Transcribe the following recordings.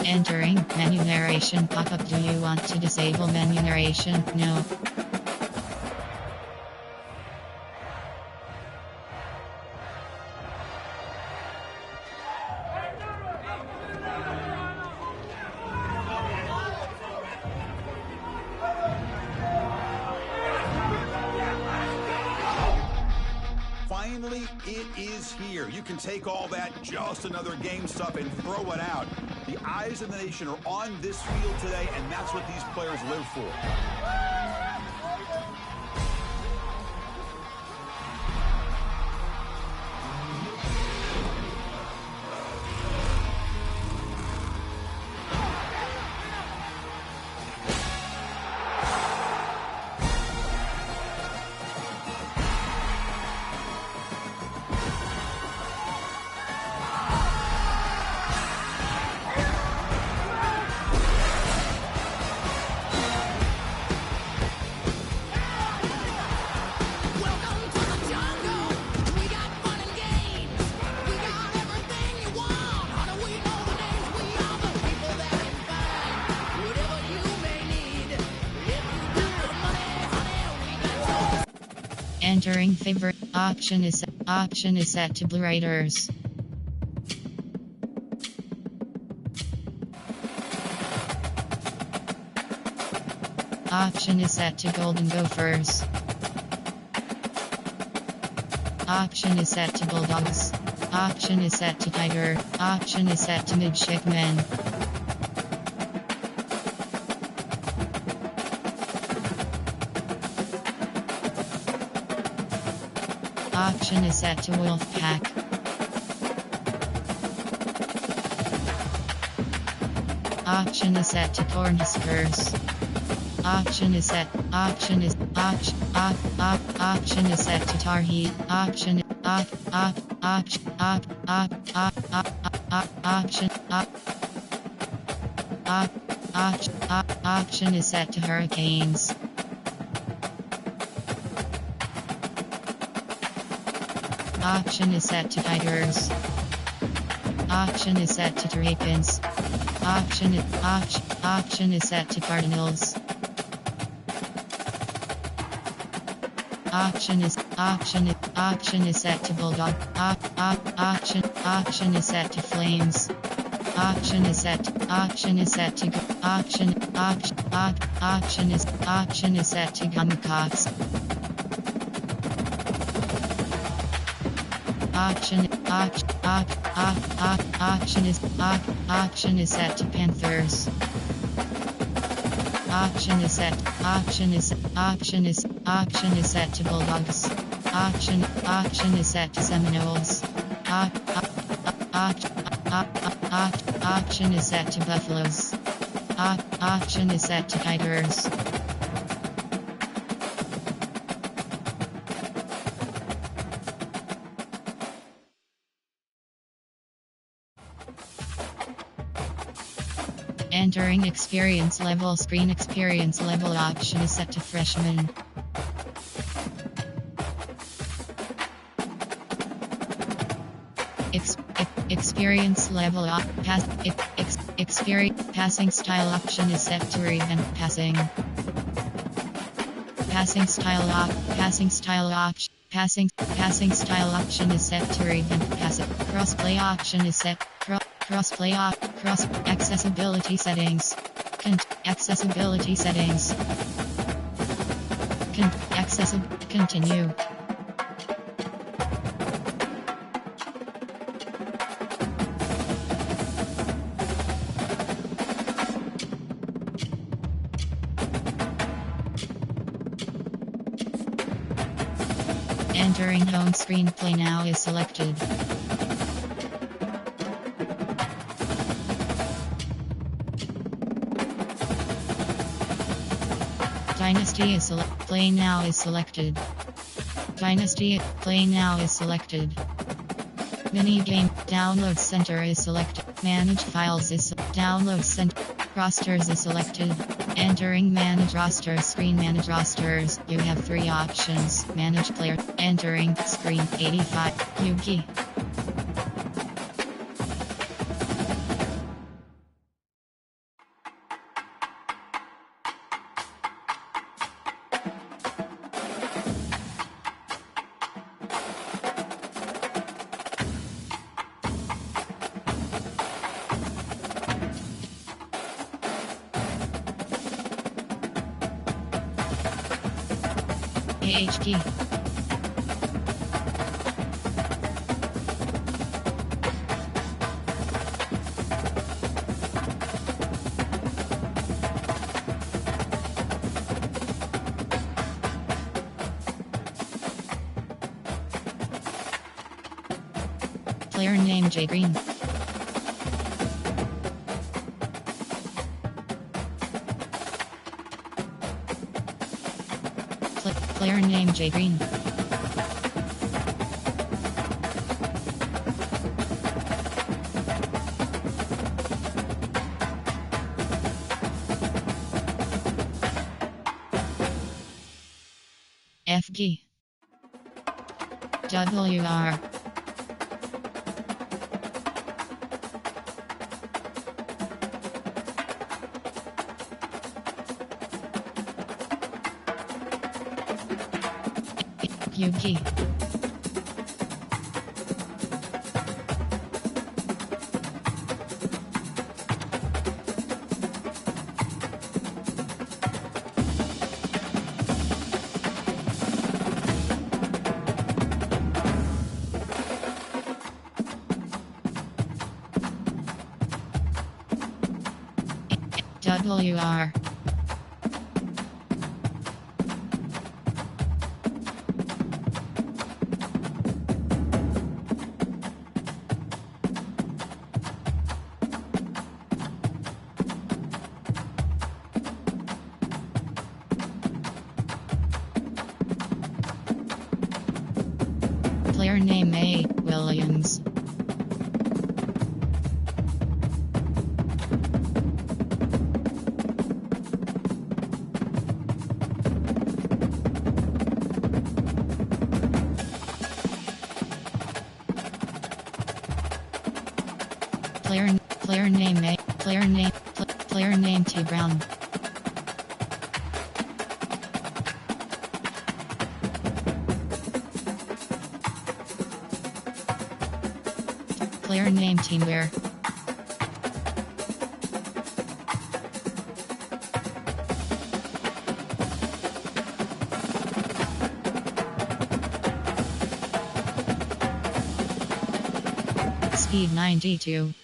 Entering menu narration pop-up. Do you want to disable menu narration? No. Finally, it is here. You can take all that just another game stuff and throw it out. The eyes of the nation are on this field today, and that's what these players live for. Entering favorite option is set to Blue Raiders. Option is set to Golden Gophers. Option is set to Bulldogs. Option is set to Tiger. Option is set to Midshipmen. Option is set to Wolfpack. Option is set to Cornhuskers. Option is set to Tar Heel. Option is set to Hurricanes. Option is set to Tigers. Option is set to Terrapins. Option is set to Cardinals. Option is set to Bulldog. Option is set to Flames. Option is set to Gamecocks. Option is set to Panthers. Option is set to Bulldogs. Option is set to Seminoles. Option is set to Buffaloes. Option is set to Tigers. Entering experience level screen. Experience level option is set to Freshman. Experience level passing style option is set to Revamp Passing. Passing style option is set to Revamp Passing. Crossplay option is set. Cross accessibility settings. Accessibility settings. Continue. Entering home screen. Play now is selected. Dynasty is Play now is selected. Dynasty Play now is selected. Mini game Download Center is selected. Manage Files is Download Center. Rosters is selected. Entering Manage Rosters screen. Manage Rosters. You have 3 options. Manage Player. Entering Screen 85. Yuki. AHP. Player name J Green. Player name J Green. FG. WR. UG. WR. Player name A. Williams. Player name A. Player name T Brown. Player name Teamwear. Speed 92.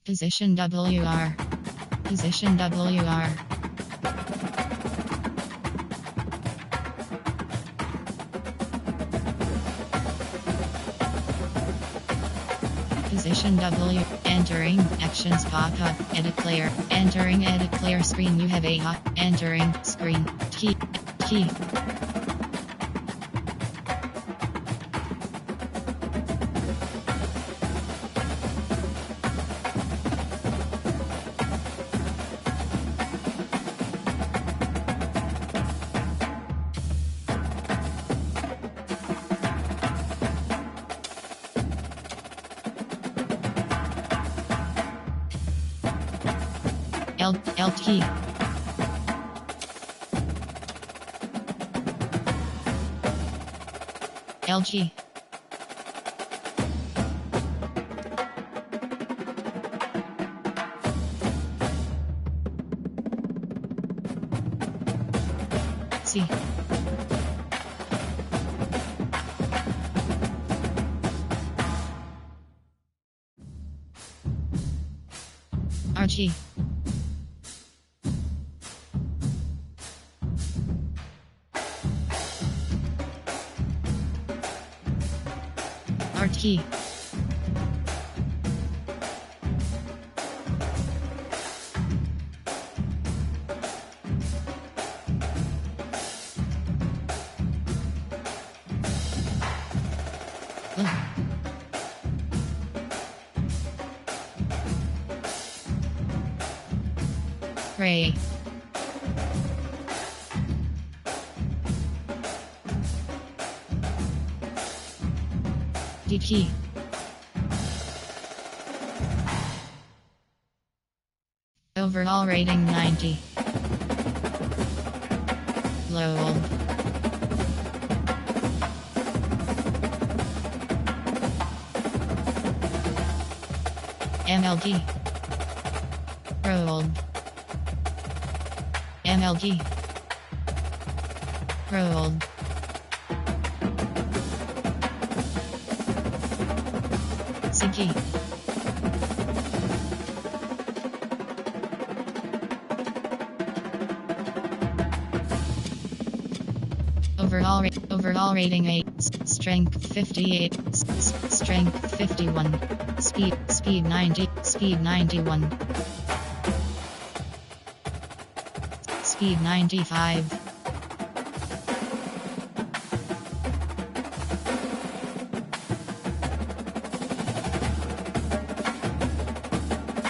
Position WR. Position WR. Position W. Entering. Actions pop up. Edit player. Entering edit player screen. You have a hot. Entering screen. Key. LT. LG. C. RG. RT. Ray. DT. Overall rating 90. Lowell. MLG. Rolled. MLG. Rolled. Siki. Overall rating 8. Strength 58. Strength 51. Speed 90. Speed 91. Speed 95.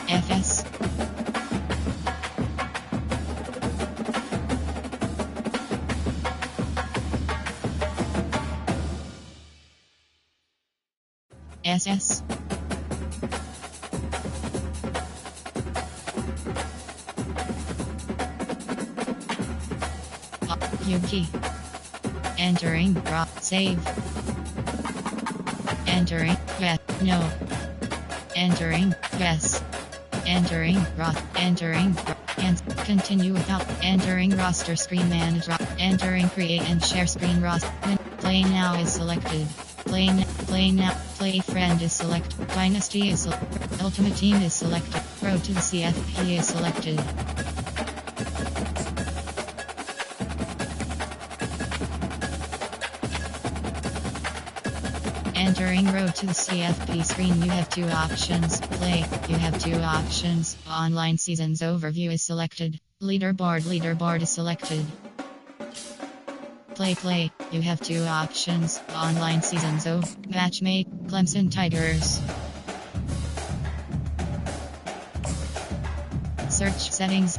FS. SS. Yuki. Entering drop save. Entering yes no. Entering yes. Entering rock. Entering and continue without entering roster screen manager. Entering create and share screen roster. Play now is selected. Play now. Play friend is selected. Dynasty is selected. Ultimate team is selected. Road to the CFP is selected. Entering road to the CFP screen, you have two options. Play, you have two options. Online seasons overview is selected. Leaderboard is selected. Play, you have two options. Online seasons matchmate, Clemson Tigers. Search settings,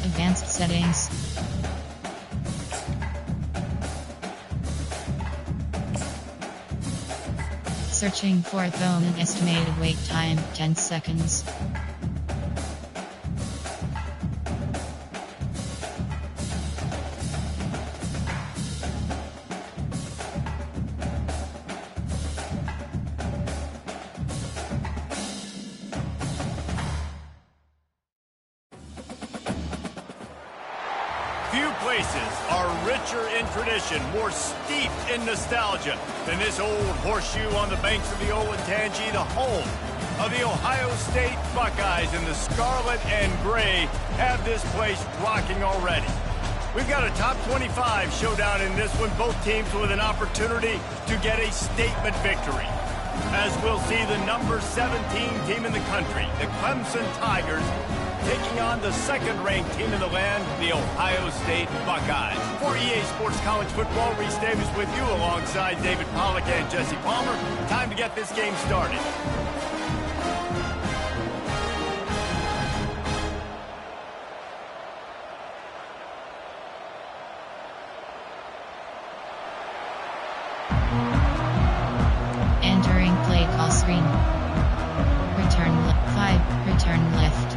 advanced settings. Searching for a phone and estimated wait time 10 seconds. Few places are richer in tradition, more steeped in nostalgia than this old horseshoe on the banks of the Olentangy, the home of the Ohio State Buckeyes, and the scarlet and gray have this place rocking already. We've got a top 25 showdown in this one, both teams with an opportunity to get a statement victory. As we'll see the number 17 team in the country, the Clemson Tigers, taking on the second-ranked team in the land, the Ohio State Buckeyes. For EA Sports College Football, Reese Davis with you alongside David Pollack and Jesse Palmer. Time to get this game started. Entering play call screen. Return left 5, return left.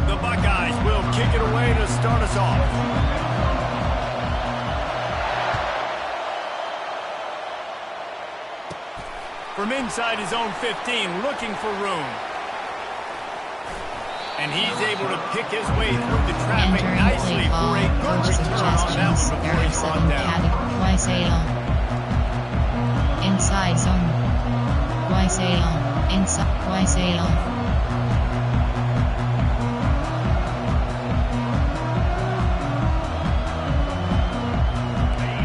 The Buckeyes will kick it away to start us off. From inside his own 15, looking for room. And he's able to pick his way through the traffic Entering nicely play call. for a good Coach return on that suggestions. one before he's brought down. Inside zone. Inside.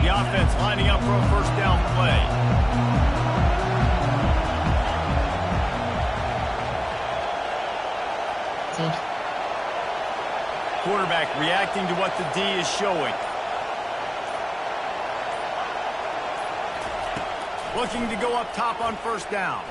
The offense lining up for a first down play. Quarterback reacting to what the D is showing. Looking to go up top on first down.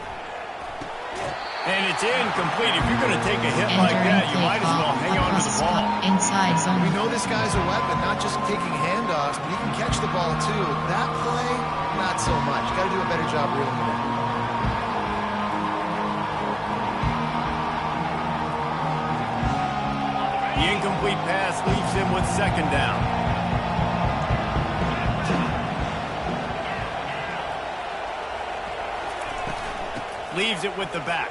And it's incomplete. If you're going to take a hit like that, you might as well hang on to the ball. Inside zone. We know this guy's a weapon, not just taking handoffs, but he can catch the ball too. That play, not so much. Got to do a better job reeling it in. The incomplete pass leaves him with second down. Leaves it with the back.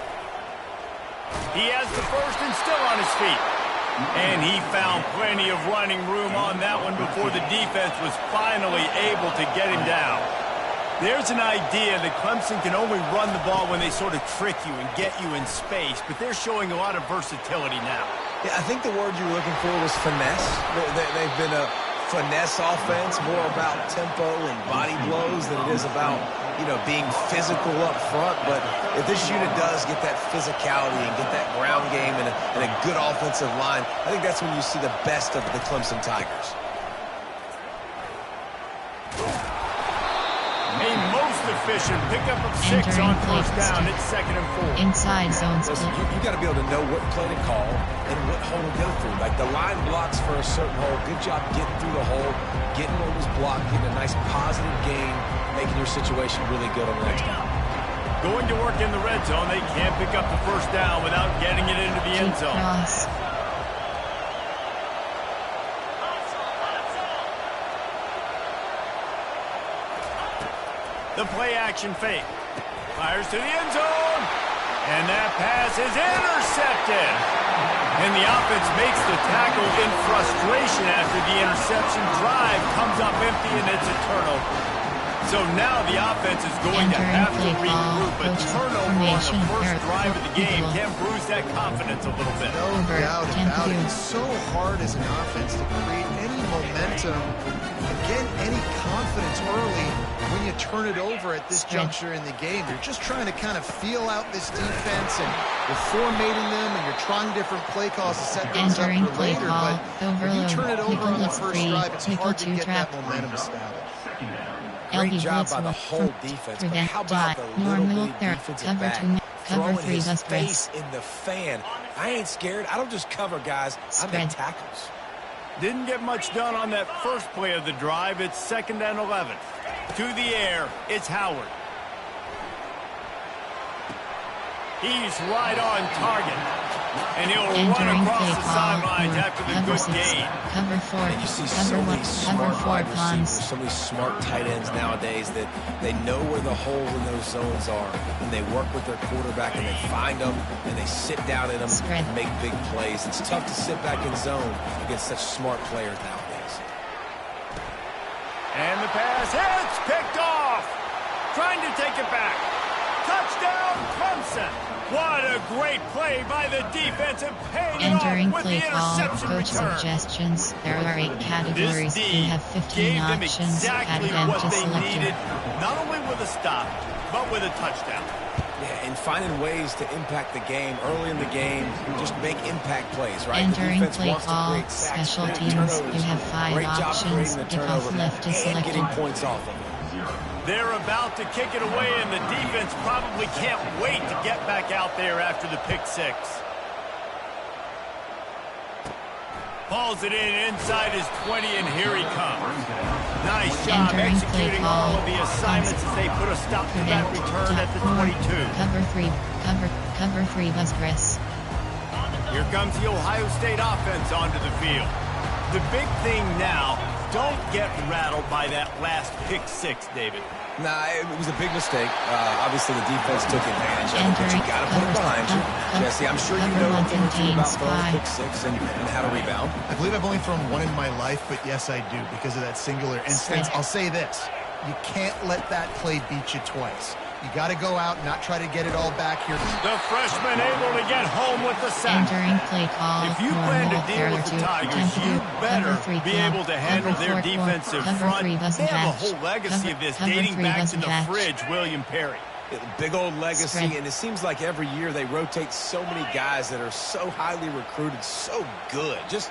He has the first and still on his feet. And he found plenty of running room on that one before the defense was finally able to get him down. There's an idea that Clemson can only run the ball when they sort of trick you and get you in space, but they're showing a lot of versatility now. Yeah, I think the word you were looking for was finesse. They've been a finesse offense, more about tempo and body blows than it is about, being physical up front. But if this unit does get that physicality and get that ground game and a good offensive line, I think that's when you see the best of the Clemson Tigers. A most efficient pickup of 6 on first down. It's 2nd and 4. Inside zone split. Listen, you got to be able to know what play to call and what hole to go through. Like the line blocks for a certain hole. Good job getting through the hole, getting what was blocked, getting a nice positive gain, making your situation really good on the next down. Going to work in the red zone. They can't pick up the first down without getting it into the end zone. Cross. The play-action fake. Fires to the end zone. And that pass is intercepted. And the offense makes the tackle in frustration after the interception. Drive comes up empty, and it's a turnover. So now the offense is going to have to regroup. A turnover on the first drive of the game can bruise that confidence a little bit. No doubt about it. It's so hard as an offense to create any momentum and get any confidence early when you turn it over at this juncture in the game. You're just trying to kind of feel out this defense, and you're formatting them, and you're trying different play calls to set things up for later. But if you turn it over on the first drive, it's hard to get that momentum established. Great job by the whole defense, but how about the little bitty defensive back throwing his face in the fan? I ain't scared. I don't just cover guys. I make tackles. Didn't get much done on that first play of the drive. It's 2nd and 11. To the air, it's Howard. He's right on target. And he'll run across the sidelines after the good gain. Cover 4. And you see so many smart wide receivers, so many smart tight ends nowadays that they know where the holes in those zones are, and they work with their quarterback, and they find them, and they sit down in them and make big plays. It's tough to sit back in zone against such smart players nowadays. And the pass hits, picked off. Trying to take it back. Touchdown, Clemson. What a great play by the defense and paying it off with the interception coach return. Suggestions. There are 8 categories. You have 15 gave them options. exactly Add them what to they select needed, not only with a stop, but with a touchdown. Yeah, and finding ways to impact the game early in the game, just make impact plays, right? Entering the defense play wants call, to create sacks, special create teams. turnovers. You have 5 Great job options. creating the If turnover off left is and selected. getting points off of it. They're about to kick it away, and the defense probably can't wait to get back out there after the pick 6. Hauls it in inside his 20, and here he comes. Nice job executing all of the assignments as they put a stop to that return at the 22. Cover 3 bus press. Here comes the Ohio State offense onto the field. The big thing now, don't get rattled by that last pick 6, David. Nah, it was a big mistake. Obviously, the defense took advantage of it, but you got to put it behind you. Jesse, I'm sure you know a thing or two about throwing pick 6 and how to rebound. I believe I've only thrown one in my life, but yes, I do, because of that singular instance. I'll say this. You can't let that play beat you twice. You got to go out and not try to get it all back here. The freshman able to get home with the sack. Entering play call. If you plan to deal with the Tigers, you better be able to handle their defensive front. They have a whole legacy of this dating back to the fridge, William Perry. Big old legacy, and it seems like every year they rotate so many guys that are so highly recruited, so good. Just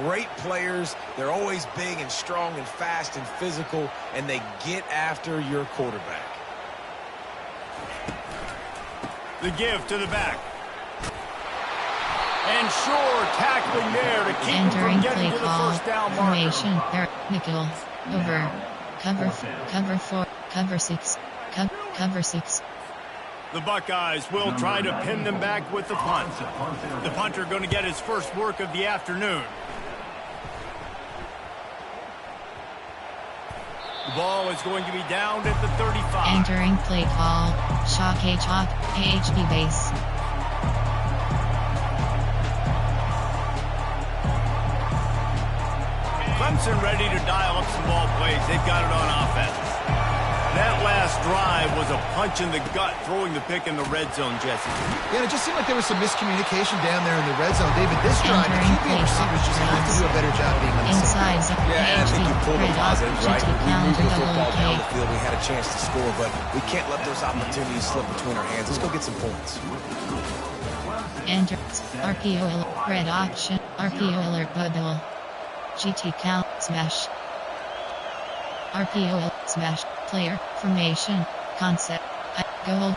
great players. They're always big and strong and fast and physical, and they get after your quarterback. The give to the back. And sure, tackling there to keep him from getting to the first down marker. Formation. Nickel. Over. Cover 4. Cover 6. Cover 6. The Buckeyes will try to pin them back with the punt. The punter going to get his first work of the afternoon. The ball is going to be down at the 35. Entering play call. Shock HB base. Clemson ready to dial up some ball plays. They've got it on offense. That last drive was a punch in the gut, throwing the pick in the red zone, Jesse. Yeah, it just seemed like there was some miscommunication down there in the red zone. David, this drive, the QB receivers just have to do a better job being on the inside. Yeah, and I think you pulled the positives, right? We moved the football down the field. We had a chance to score, but we can't let those opportunities slip between our hands. Let's go get some points. Enter RPO alert, red option, RPO alert bubble. GT count, smash. RPO alert, smash, player, formation, concept, goal,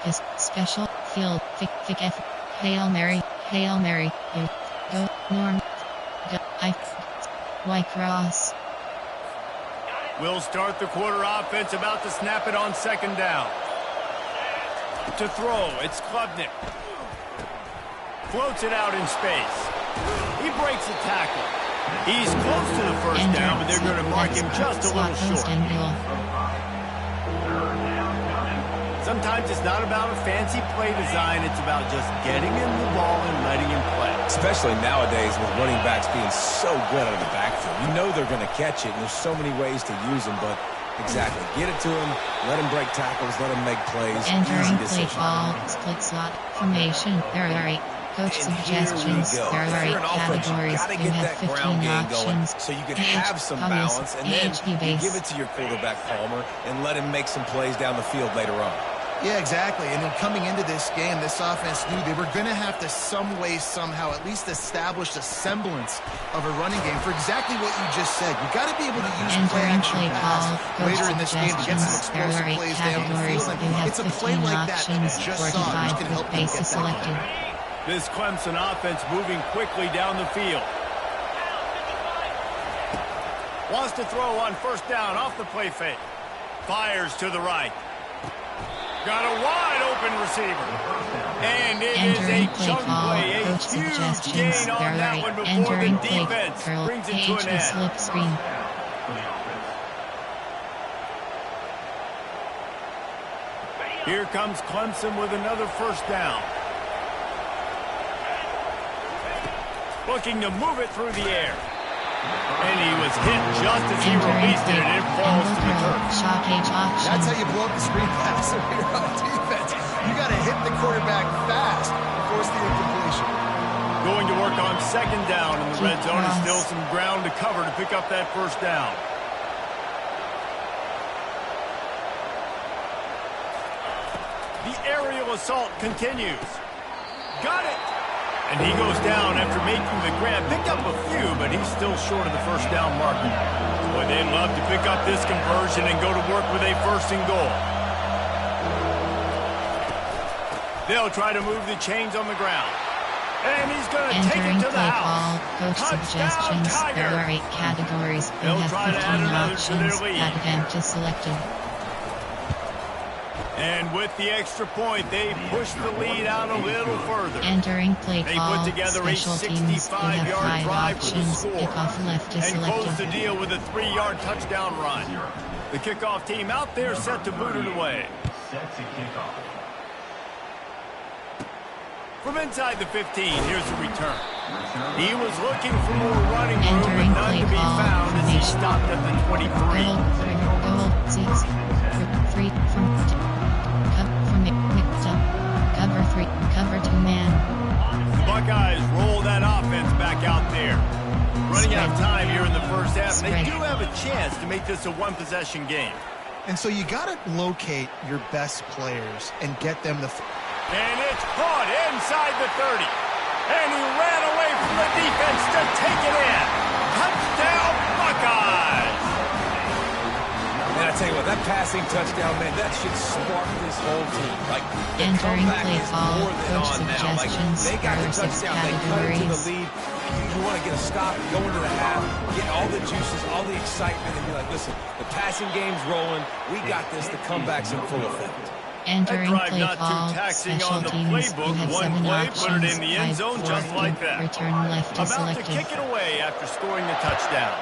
is, special, field, fic, F, Hail Mary, U, go, norm, go, Y cross. We'll start the quarter offense, about to snap it on second down. To throw, it's Klubnik. Floats it out in space. He breaks a tackle. He's close to the first down, but they're going to mark him just a little short. Sometimes it's not about a fancy play design. It's about just getting him the ball and letting him play. Especially nowadays with running backs being so good out of the backfield. You know they're going to catch it, and there's so many ways to use them, but exactly. Get it to him, let him break tackles, let him make plays. Entering play ball, split slot, formation, there are 8. Coach suggestions, there are 8 categories, you have 15 options. So you can have some balance, and then you give it to your quarterback, Palmer, and let him make some plays down the field later on. Yeah, exactly. And then coming into this game, this offense knew they were going to have to some way, somehow, at least establish a semblance of a running game for exactly what you just said. You got to be able to use play action pass later in this game to get some explosive plays down the field. And it's a play like that that you just saw which can help them get that. This Clemson offense moving quickly down the field. Wants to throw on first down off the play fake. Fires to the right. Got a wide open receiver. And it is a chunk play. A huge gain on that one before the defense brings it to an end. Slip screen. Here comes Clemson with another first down. Looking to move it through the air. And he was hit just as he released it, and it falls to the turf. That's how you blow up the screen pass if you're on defense. You got to hit the quarterback fast and force the incompletion. Going to work on second down in the red zone, and still some ground to cover to pick up that first down. The aerial assault continues. Got it! And he goes down after making the grab. Picked up a few, but he's still short of the first down marker. Boy, they'd love to pick up this conversion and go to work with a first and goal. They'll try to move the chains on the ground. And he's going to take it to the house. Coach suggestions, there are 8 categories. You have 15 options. Advantage is selected. And with the extra point, they push the lead out a little further. Entering play call, they put together special a teams, you have 5 drive options, kickoff left is and selected. close the deal with a 3-yard touchdown run. The kickoff team out there set to boot it away. From inside the 15, here's the return. He was looking for more running room, but none to be found as he stopped at the 23. Goal, 6, 3, from cover 3, cover 2 man. The Buckeyes roll that offense back out there. Running out of time here in the first half. They do have a chance to make this a one-possession game. And so you got to locate your best players and get them the... And it's caught inside the 30. And he ran away from the defense to take it in. Touchdown, Buckeyes! And I tell you what, that passing touchdown, man, that should spark this whole team. Like, the comeback is more than on now. Like, they got the touchdown, they cut it to the lead. You want to get a stop, go into the half, get all the juices, all the excitement, and be like, listen, the passing game's rolling. We got this. The comeback's in full effect. Entering play not call, too taxing special on the teams, playbook. you have One 7 play, options, put it in the end zone 5, just 4, like that. Return left is About selected. to kick it away after scoring the touchdown.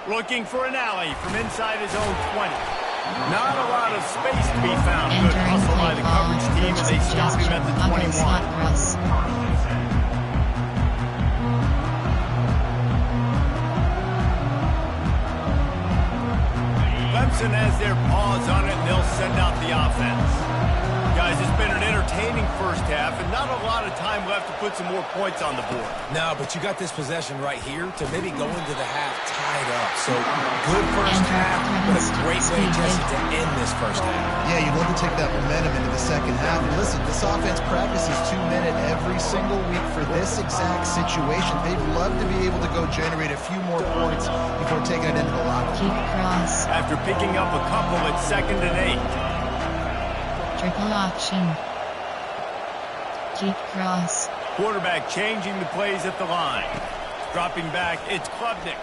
Looking for an alley from inside his own 20. Not a lot of space to be found. Good hustle by the coverage team, and they stop him at the 21. Clemson has their paws on it, and they'll send out the offense. Guys, it's been an entertaining first half, and not a lot of time left to put some more points on the board. No, but you got this possession right here to maybe go into the half tied up. So, good first half, but a great way, Jesse, to end this first half. Yeah, you'd love to take that momentum into the second half. And listen, this offense practices 2-minute every single week for this exact situation. They'd love to be able to go generate a few more points before taking it into the locker room. Keep cross. After picking up a couple at 2nd and 8. Triple option. Keep cross. Quarterback changing the plays at the line. Dropping back, it's Klubnik.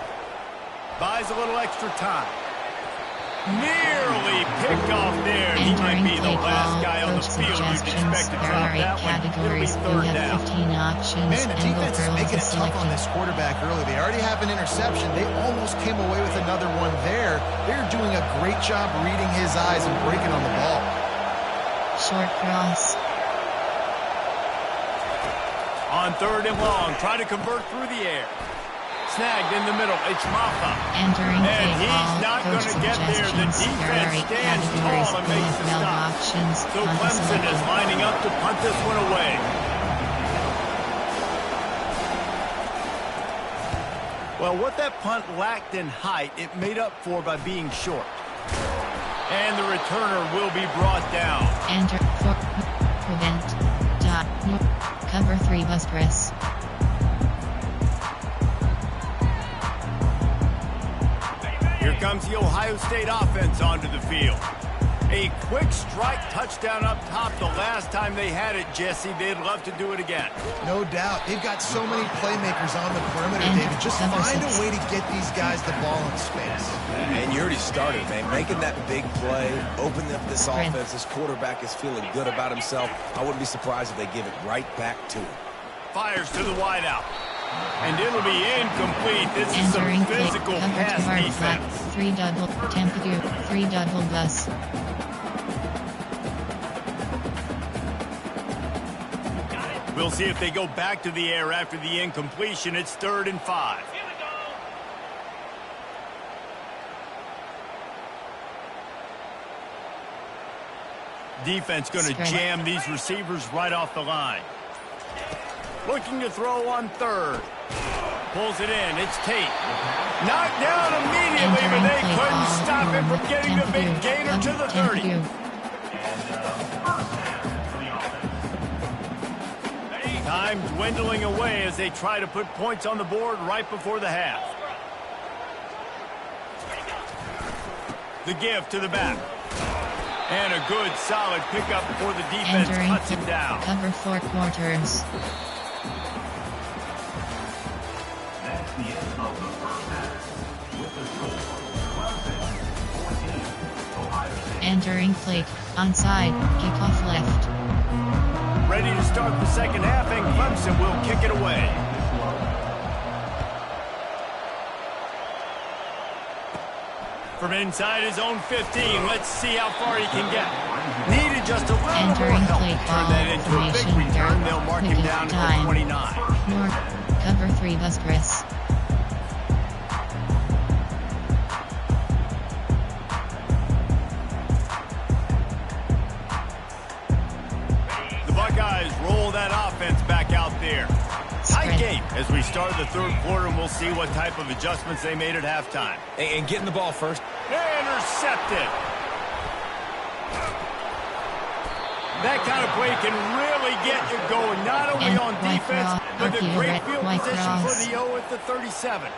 Buys a little extra time. Nearly picked off there. He might be the last guy on the field you'd expect to drop that one. Categories. You have 15 options. Man, the defense is making it tough on this quarterback early. They already have an interception. They almost came away with another one there. They're doing a great job reading his eyes and breaking on the ball. Short cross. On 3rd and long, try to convert through the air. Snagged in the middle, it's Maffa. Entering and he's not going to get there. The defense stands tall and makes the stop. So Clemson is lining up to punt this one away. Well, what that punt lacked in height, it made up for by being short. And the returner will be brought down. Enter for prevent. Dot. Cover 3 bus press. Here comes the Ohio State offense onto the field. A quick strike touchdown up top the last time they had it, Jesse. They'd love to do it again. No doubt. They've got so many playmakers on the perimeter, David. Just find a way to get these guys the ball in space. And you already started, man. Making that big play, opening up this offense. This quarterback is feeling good about himself. I wouldn't be surprised if they give it right back to him. Fires to the wideout. And it'll be incomplete. This is some physical pass defense. 3 double temperature, 3 double bus. We'll see if they go back to the air after the incompletion. It's 3rd and 5. Defense going to jam these receivers right off the line. Looking to throw on 3rd. Pulls it in. It's Tate. Knocked down immediately, but they couldn't stop him from getting the big gainer to the 30. Time dwindling away as they try to put points on the board right before the half. The give to the back. And a good, solid pickup before the defense cuts him down. Cover 4 quarters. That's the end of the first half. With the score, Clemson 14, Ohio State. Entering plate. Onside. Kickoff left. Ready to start the second half, and Clemson will kick it away. From inside his own 15, let's see how far he can get. Needed just a little more help to turn that into a big return. They'll mark him down to 29. North. Cover 3 bus press. Buckeyes roll that offense back out there. Tight game as we start the 3rd quarter, and we'll see what type of adjustments they made at halftime. And getting the ball first. Intercepted. That kind of play can really get you going, not only on defense, but the great field position for the O at the 37.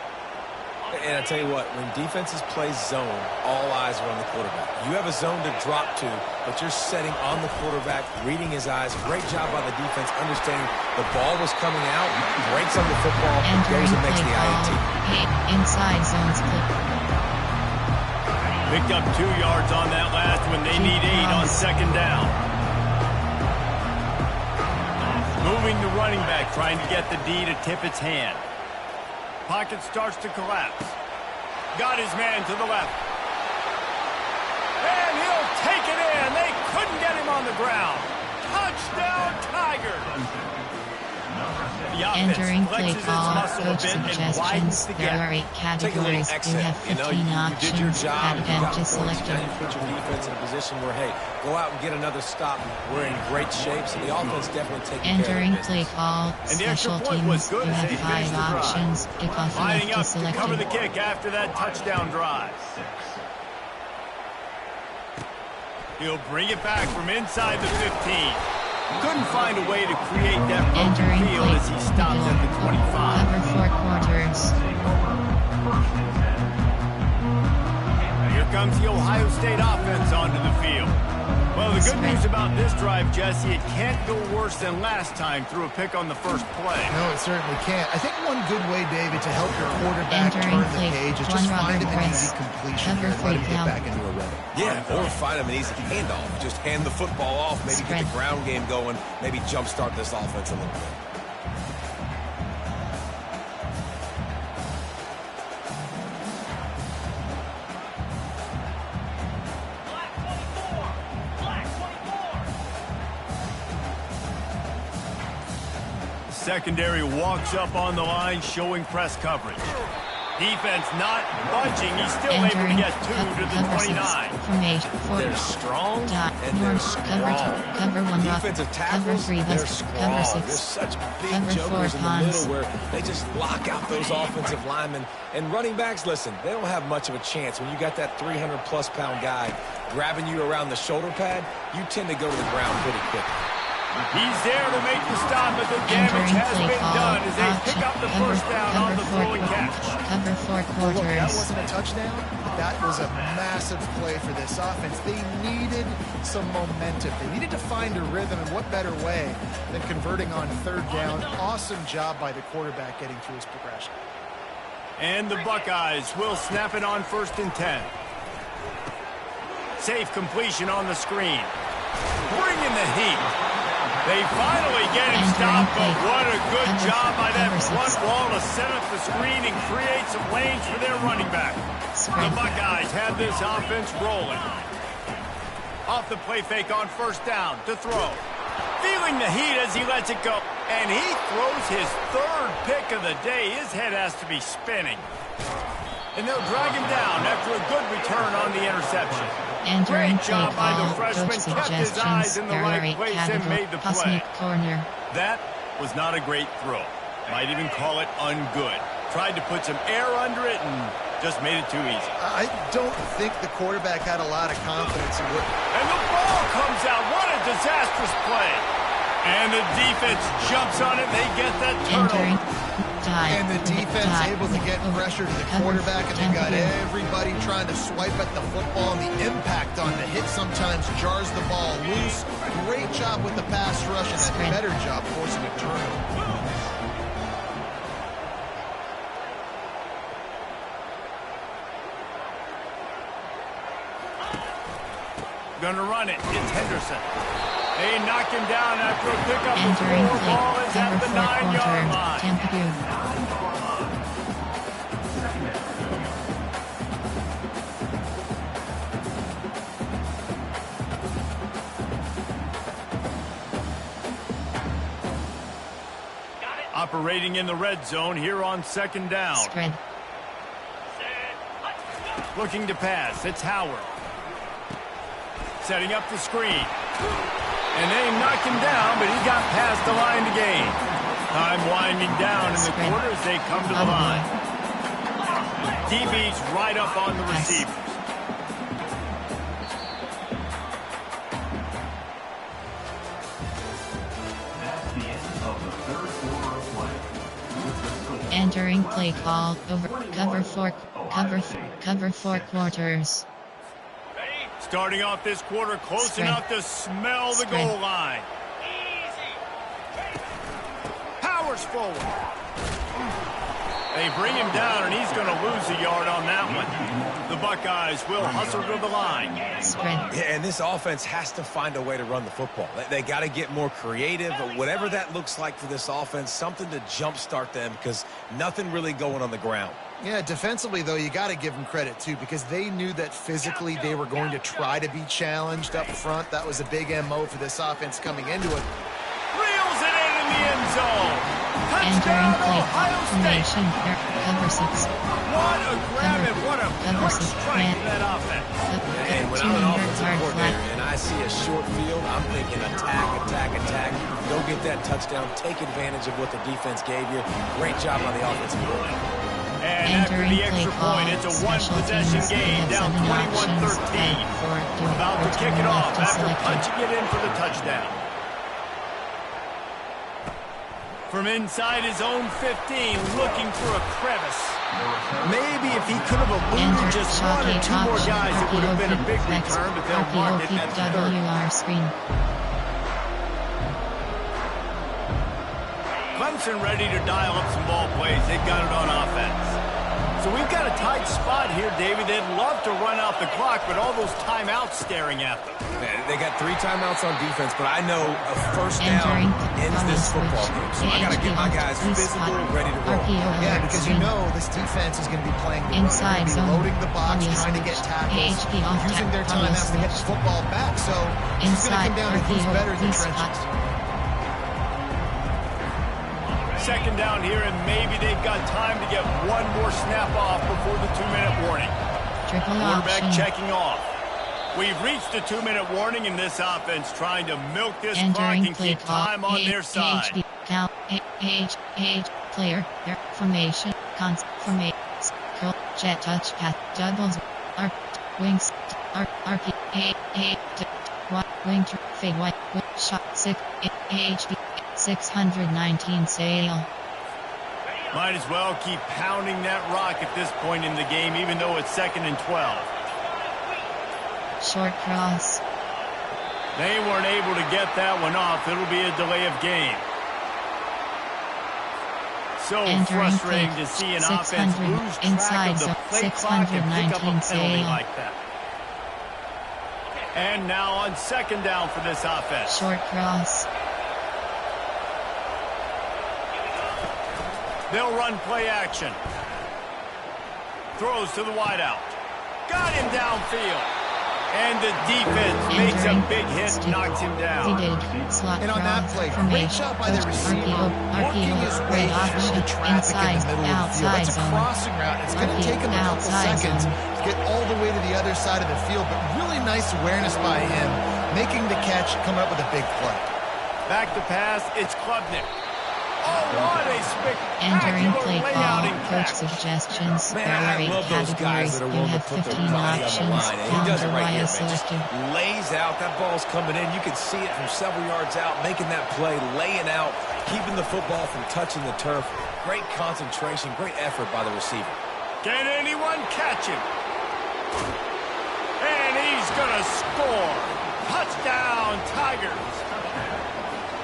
And I tell you what, when defenses play zone, all eyes are on the quarterback. You have a zone to drop to, but you're setting on the quarterback, reading his eyes. Great job by the defense, understanding the ball was coming out, breaks on the football, goes and makes the INT. Inside zone split. Picked up 2 yards on that last one. They need 8 on 2nd down. Moving the running back, trying to get the D to tip its hand. Pocket starts to collapse. Got his man to the left. And he'll take it in. They couldn't get him on the ground. Touchdown, Tigers. The offense Entering play flexes its call, muscle a coach bit and widens suggestions. the There are gap. 8 Take a little categories. You exhale. have You know, 15 you did your options. job. You got Advantage points. selected. Now you put your defense in a position where, hey, go out and get another stop. We're in great shape, so the offense definitely taking care Entering of play business. call, And the extra special point was teams. good You as have they finished 5 the drive. options. Kickoff Lining left up to cover the selected. kick after that touchdown drive. He'll bring it back from inside the 15. Couldn't find a way to create that open Entering field play as he stopped at the 25. cover 4 quarters. Here comes the Ohio State offense onto the field. Well, the good news about this drive, Jesse, it can't go worse than last time through a pick on the first play. No, it certainly can't. I think one good way, David, to help your quarterback Entering turn the play, page is one just rubber find him an press. easy completion Cover here and let him 3 get down. back into a rhythm. Yeah, or find him an easy handoff. Just hand the football off, maybe get the ground game going, maybe jumpstart this offense a little bit. Secondary walks up on the line, showing press coverage. Defense not budging. He's still able to Entering get 2 to the cover 6 29. formation. They're strong Dot, and they're north, strong. cover 1 rock, Defensive cover tackles, 3 they're bus, strong. cover 6, There's such big cover 4 jokers in the cons. middle where they just lock out those offensive linemen. And running backs, listen, they don't have much of a chance. When you got that 300-plus pound guy grabbing you around the shoulder pad, you tend to go to the ground pretty quick. He's there to make the stop, but the damage Entering has play been call, done as they option, pick up the first down on the throw and catch. Cover 4 Well, look, that quarters. wasn't a touchdown, but that was a massive play for this offense. They needed some momentum. They needed to find a rhythm, and what better way than converting on 3rd down. Awesome job by the quarterback getting through his progression. And the Buckeyes will snap it on 1st and 10. Safe completion on the screen. Bringing the heat. They finally get him stopped, but what a good job by that front wall to set up the screen and create some lanes for their running back. The Buckeyes have this offense rolling. Off the play fake on 1st down to throw. Feeling the heat as he lets it go. And he throws his 3rd pick of the day. His head has to be spinning. And they'll drag him down after a good return on the interception. Entering Great play job by the call, freshman. coach Kept his eyes suggestions. in the There are right 8 place and made the categories. play. Cosmic corner. That was not a great throw. Might even call it ungood. Tried to put some air under it and just made it too easy. I don't think the quarterback had a lot of confidence in what... And the ball comes out. What a disastrous play. And the defense jumps on it. They get that Entering turnover. dive. And the defense able to get pressure to the quarterback, and they've got everybody trying to swipe at the football, and the impact on the hit sometimes jars the ball loose. Great job with the pass rush, and a better job forcing a turnover. Gonna run it. It's Henderson. They knock him down after a pickup. The Entering four play, ball is at cover the 4 9-yard quarter. line. Tampa Bay. Operating in the red zone here on 2nd down. Spread. Looking to pass. It's Howard. Setting up the screen. And they knocked him down, but he got past the line to gain. Time winding down in the quarter as they come to the line. DB's right up on the receivers. That's the end of the 3rd quarter of play. With the score, Entering play call over cover 4 quarters. Starting off this quarter close enough to smell the goal line. Powers forward. They bring him down, and he's going to lose a yard on that one. The Buckeyes will hustle to the line. Spread. Yeah, and this offense has to find a way to run the football. They got to get more creative, whatever that looks like for this offense, something to jumpstart them because nothing really going on the ground. Yeah, defensively, though, you got to give them credit, too, because they knew that physically they were going to try to be challenged up front. That was a big MO for this offense coming into it. Reels it in the end zone. Touchdown, Ohio State. Formation. Cover 6. What a grab and what a quick strike to that offense. And when I'm an offensive coordinator and I see a short field, I'm thinking attack, attack, attack. Go get that touchdown. Take advantage of what the defense gave you. Great job by the offensive coordinator. And after the extra point, it's a one-possession game, down 21-13. About to kick it off after punching it in for the touchdown. From inside his own 15, looking for a crevice. Maybe if he could have eluded just one or two more guys, it would have been a big return, but they'll mark it at the 30. Screen. Clemson ready to dial up some ball plays. They've got it on offense. So we've got a tight spot here, David. They'd love to run out the clock, but all those timeouts staring at them. They got 3 timeouts on defense, but I know a first down ends this football game. So I got to get my guys physical, ready to roll. Yeah, because you know this defense is going to be playing the inside run. They're going to be loading the box, trying to get tackles, using their timeouts to get the football back. So it's going to come down to who's better in the trenches. Second down here, and maybe they've got time to get one more snap off before the 2-minute warning. Quarterback checking off. We've reached the 2-minute warning, and this offense trying to milk this clock and keep time on their side. Player, formation, formation, curl, jet touch path, doubles, arc, wings, RP, wing, fade white, shot, 6, HB. 619 sale. Might as well keep pounding that rock at this point in the game, even though it's 2nd and 12. Short cross. They weren't able to get that one off. It'll be a delay of game. So frustrating to see an offense lose track of the play clock and pick up a penalty like that. And now on 2nd down for this offense. Short cross. They'll run play action. Throws to the wideout. Got him downfield. And the defense makes a big hit, knocks him down. He did. Slot and on that play, great job by the receiver, working his way through the traffic in the middle of the field. That's a crossing route. It's going to take him a couple seconds to get all the way to the other side of the field, but really nice awareness by him, making the catch, coming up with a big play. Back to pass, it's Klubnik. Oh, what a entering spectacular play layout call, and coach catch. suggestions. Man, There are I 8 love those guys categories. that are You willing to have put their 15 body on the options. line. And he does it right here, man. Just Selected. lays out. That ball's coming in. You can see it from several yards out, making that play, laying out, keeping the football from touching the turf. Great concentration, great effort by the receiver. Can anyone catch him? And he's going to score. Touchdown, Tigers.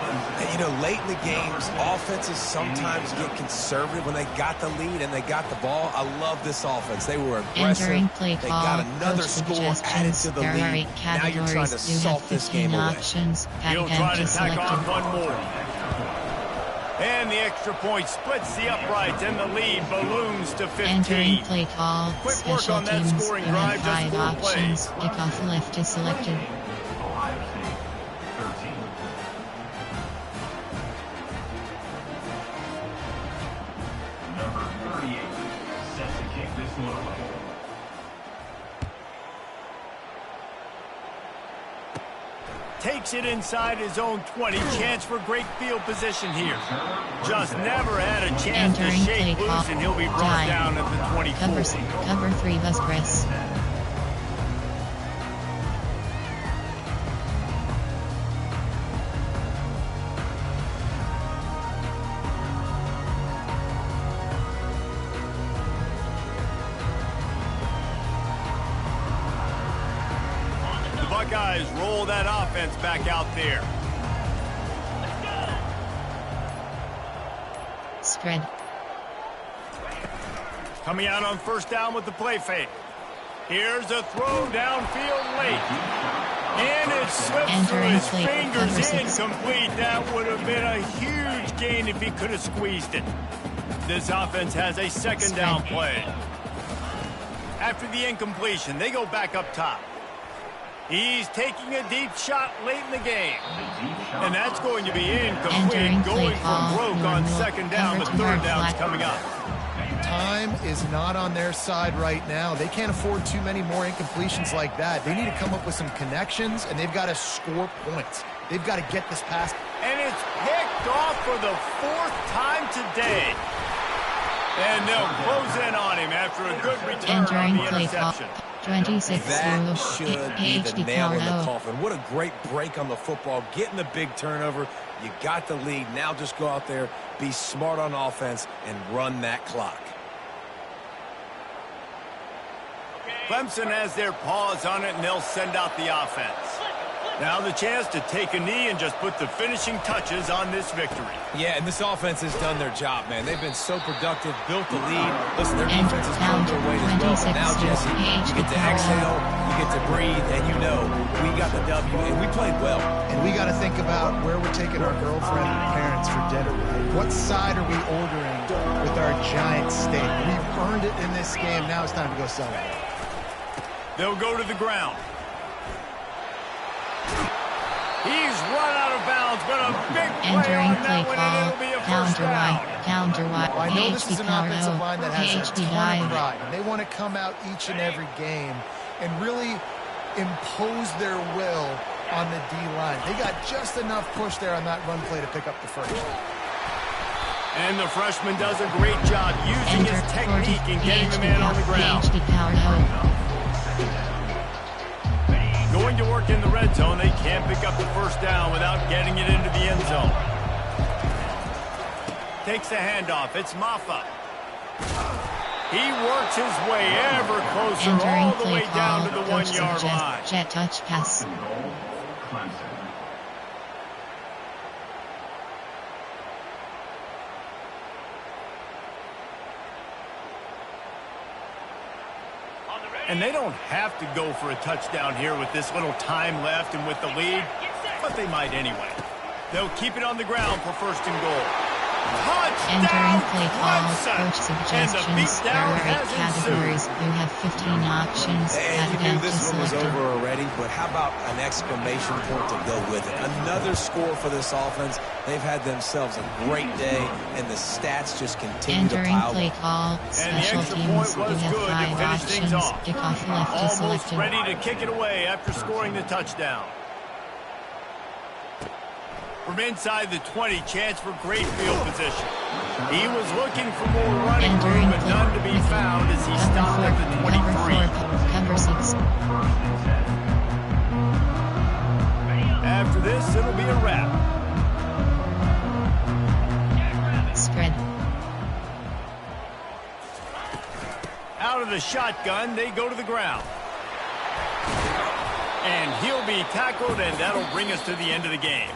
And, you know, late in the games, offenses sometimes get conservative when they got the lead and they got the ball. I love this offense. They were aggressive. Play they call, got another score added to the lead. Now you're trying to salt this game away. He'll try to tack on one more. And the extra point splits the uprights, and the lead balloons to 15. Entering play call. Quick work on that scoring drive, just 4 plays. Kickoff left is selected. Ohio State, 13. Number 38, set to kick this one away. Takes it inside his own 20. Chance for great field position here. Just never had a chance to shake loose, and he'll be brought down at the 24. Cover 3 bus press. Buckeyes roll that offense back out there. Spread. Coming out on 1st down with the play fake. Here's a throw downfield late. And it slips through his fingers incomplete. That would have been a huge gain if he could have squeezed it. This offense has a 2nd down play. After the incompletion, they go back up top. He's taking a deep shot late in the game. And that's going to be Entering incomplete. Going for ball, broke on normal, second down. The Everton third are down's flat. coming up. Time is not on their side right now. They can't afford too many more incompletions like that. They need to come up with some connections, and they've got to score points. They've got to get this pass. And it's picked off for the fourth time today. And they'll close in on him after a good return on Entering the play call. interception. 26 That should be the HD nail in the Cardo. coffin. What a great break on the football. Getting the big turnover. You got the lead. Now just go out there, be smart on offense, and run that clock. Clemson has their paws on it, and they'll send out the offense. Now the chance to take a knee and just put the finishing touches on this victory. Yeah, and this offense has done their job, man. They've been so productive, built the lead. Listen, their defense has pulled their weight as well. But now, Jesse, you get to exhale, you get to breathe, and you know we got the W, and we played well. And we got to think about where we're taking our girlfriend and parents for dinner. What side are we ordering with our giant steak? We've earned it in this game. Now it's time to go celebrate. They'll go to the ground. He's run out of bounds, but a big play Entering on play that one, call. and it'll be a first Counter down. Y. Counter Y. I know this is an offensive line that has a HD ton of dive. pride. They want to come out each and every game and really impose their will on the D-line. They got just enough push there on that run play to pick up the first. And the freshman does a great job using his technique and getting the man on the ground. HD Cardo. Going to work in the red zone. They can't pick up the first down without getting it into the end zone. Takes the handoff. It's Maffa. He works his way ever closer Entering all the play way down call. to the Coach 1 yard line. suggests jet touch pass. Goal, Clemson. And they don't have to go for a touchdown here with this little time left and with the lead, but they might anyway. They'll keep it on the ground for first and goal. Entering Touchdown, play call. Clemson! Coach And the suggestions. beatdown There are 8 has categories. ensued. You have 15 options. And you Add knew this one was selected. over already, but how about an exclamation point to go with it? Another score for this offense. They've had themselves a great day, and the stats just continue to Entering pile play up. call. Special extra teams. point You was have good to 5 finish things options. off. Kickoff left is Almost selected. ready to kick it away after scoring the touchdown. From inside the 20, chance for great field position. He was looking for more running Entering room, but play. none to be found as he stopped at the 23. Cover 6. After this, it'll be a wrap. Spread. Out of the shotgun, they go to the ground. And he'll be tackled, and that'll bring us to the end of the game.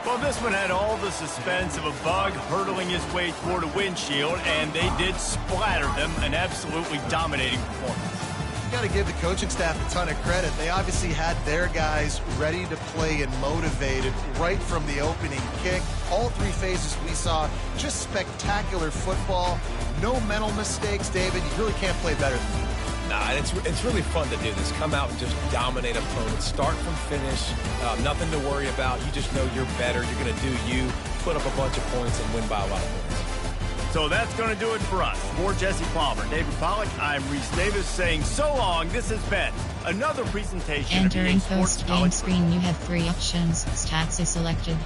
Well, this one had all the suspense of a bug hurtling his way toward a windshield, and they did splatter them, an absolutely dominating performance. You got to give the coaching staff a ton of credit. They obviously had their guys ready to play and motivated right from the opening kick. All 3 phases we saw, just spectacular football. No mental mistakes, David. You really can't play better than that. Nah, and it's really fun to do this. Come out and just dominate opponents. Start from finish. Nothing to worry about. You just know you're better. You're going to do you, put up a bunch of points, and win by a lot of points. So that's going to do it for us. For Jesse Palmer, David Pollack, I'm Reese Davis saying so long. This has been another presentation Entering of EA Sports post-game College. screen, you have 3 options. Stats is selected.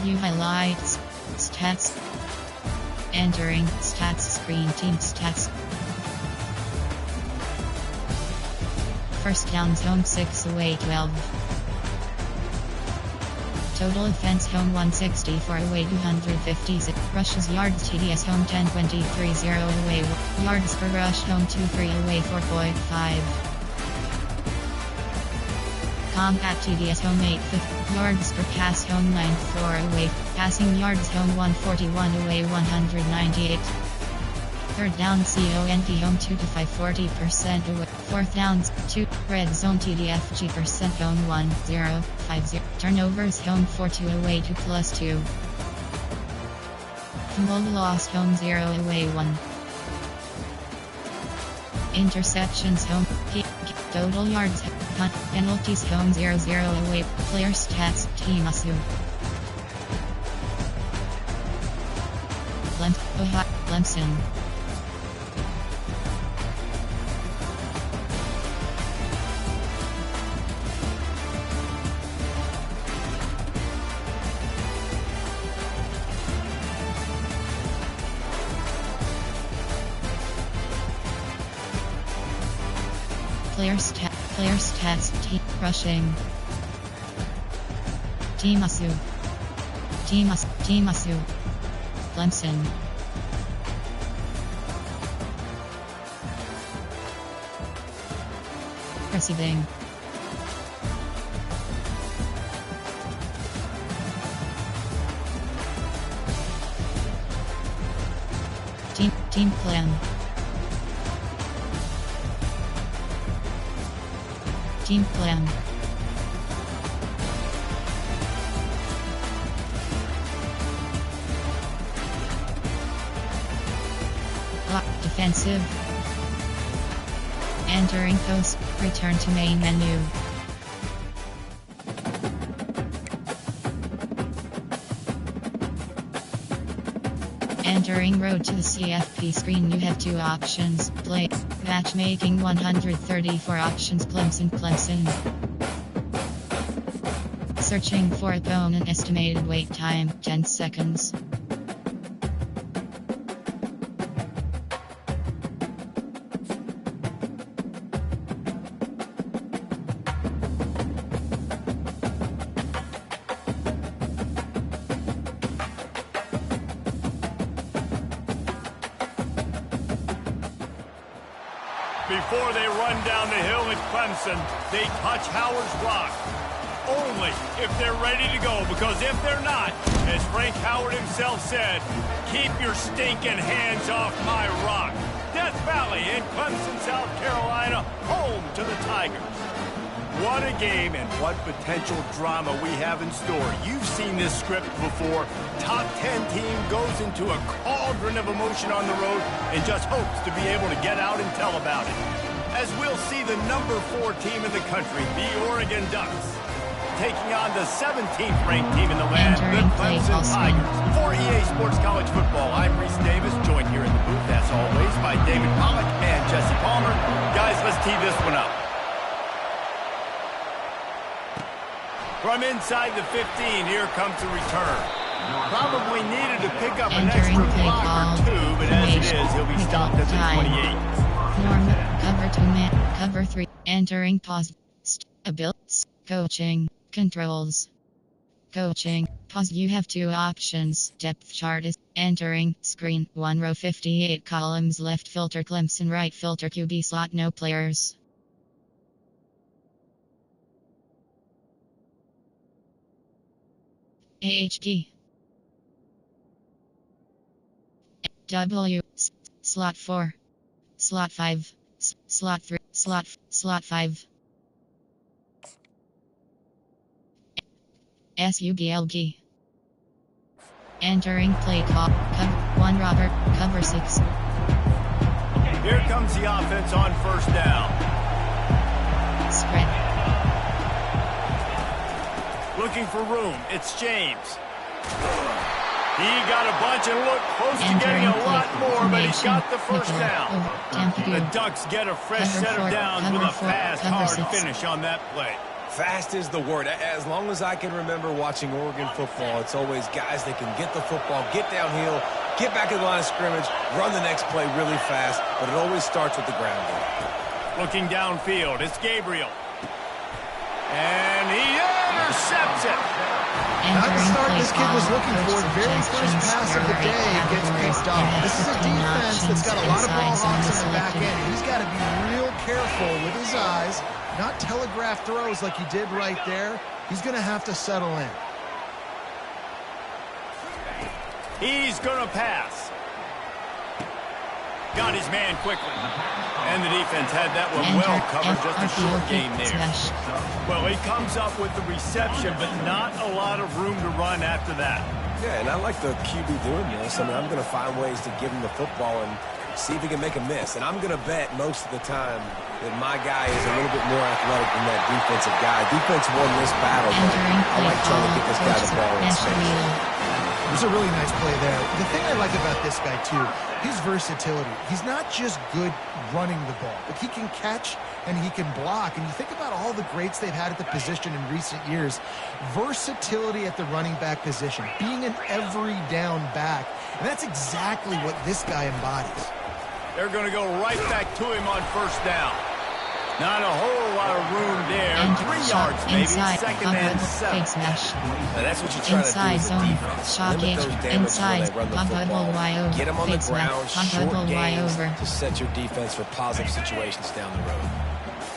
View highlights. Stats. Entering stats screen, team stats. First downs, home 6, away 12. Total offense, home 164, away 256. Rushes, yards, TDS, home 1023, 0, away. Yards per rush, home 23, away 4.5. Compact TDS, home 850. Yards per pass, home 94, away. Passing yards, home 141, away 198. Third down, CONT, home 2 to 5, 40% away. Fourth downs, 2. Red zone TDFG percent, home 1, 0, 50. Turnovers, home 4 to away 2 plus 2. Fumble lost, home 0, away 1. Interceptions home. Total yards. Punt. Penalties home 0-0 away. Player stats. Timasu. CLEMSON. Player stats. Rushing. Timasu. CLEMSON. Receiving. Team plan. Team plan. Defensive. Entering post. Return to main menu. Entering road to the CFP screen, you have two options. Play. Matchmaking 134 options. CLEMSON. Searching for opponent. Estimated wait time 10 seconds. Before they run down the hill at Clemson, they touch Howard's rock. Only if they're ready to go, because if they're not, as Frank Howard himself said, keep your stinking hands off my rock. Death Valley in Clemson, South Carolina, home to the Tigers. What a game and what potential drama we have in store. You've seen this script before. Top 10 team goes into a cauldron of emotion on the road and just hopes to be able to get out and tell about it. As we'll see the number 4 team in the country, the Oregon Ducks, taking on the 17th ranked team in the land, the Clemson Tigers. For EA Sports College Football, I'm Reese Davis, joined here in the booth, as always, by David Pollack and Jesse Palmer. Guys, let's tee this one up. From inside the 15, here comes the return. Probably needed to pick up an extra block or two, but as it is, he'll be stopped at the 28. Normal. Cover 2 man. Cover 3. Entering pause. Abilities. Coaching. Controls. Coaching. Pause. You have two options. Depth chart is entering. Screen. 1 row 58 columns. Left filter Clemson. Right filter QB slot. No players. AHD. W. Slot 4. Slot 5. Slot 3. Slot 5. SUBLG. Entering play call. Cover 1 Robert. Cover 6. Here comes the offense on first down. Spread. Looking for room. It's James. He got a bunch and looked close to getting a lot more, but he got the first down. The Ducks get a fresh set of downs with a fast, hard finish on that play. Fast is the word. As long as I can remember watching Oregon football, it's always guys that can get the football, get downhill, get back in the line of scrimmage, run the next play really fast, but it always starts with the ground game. Looking downfield, it's Gabriel. And he intercepts it. Not the start this kid was looking for. The very first pass of the day gets picked off. This is a defense that's got a lot of ball hawks in the back end. He's got to be real careful with his eyes, not telegraph throws like he did right there. He's going to have to settle in. He's going to pass. Got his man quickly. And the defense had that one well covered, just a short game there. Well, he comes up with the reception, but not a lot of room to run after that. Yeah, and I like the QB doing this. I mean, I'm going to find ways to give him the football, and see if he can make a miss. And I'm going to bet most of the time that my guy is a little bit more athletic than that defensive guy. Defense won this battle, but I like trying to get this guy the ball in space. It was a really nice play there. The thing I like about this guy, too, his versatility. He's not just good running the ball, but he can catch and he can block. And you think about all the greats they've had at the position in recent years. Versatility at the running back position, being an every down back. And that's exactly what this guy embodies. They're going to go right back to him on first down. Not a whole lot of room there. And 3 yards, maybe. Inside, Second and 7. Now that's what you try Inside to do zone, as a defense. shock Limit edge, those damage inside, when they run the pump football. ball Y over, Get them on the fades ground, left, pump short ball Y gains over. to set your defense for positive situations down the road.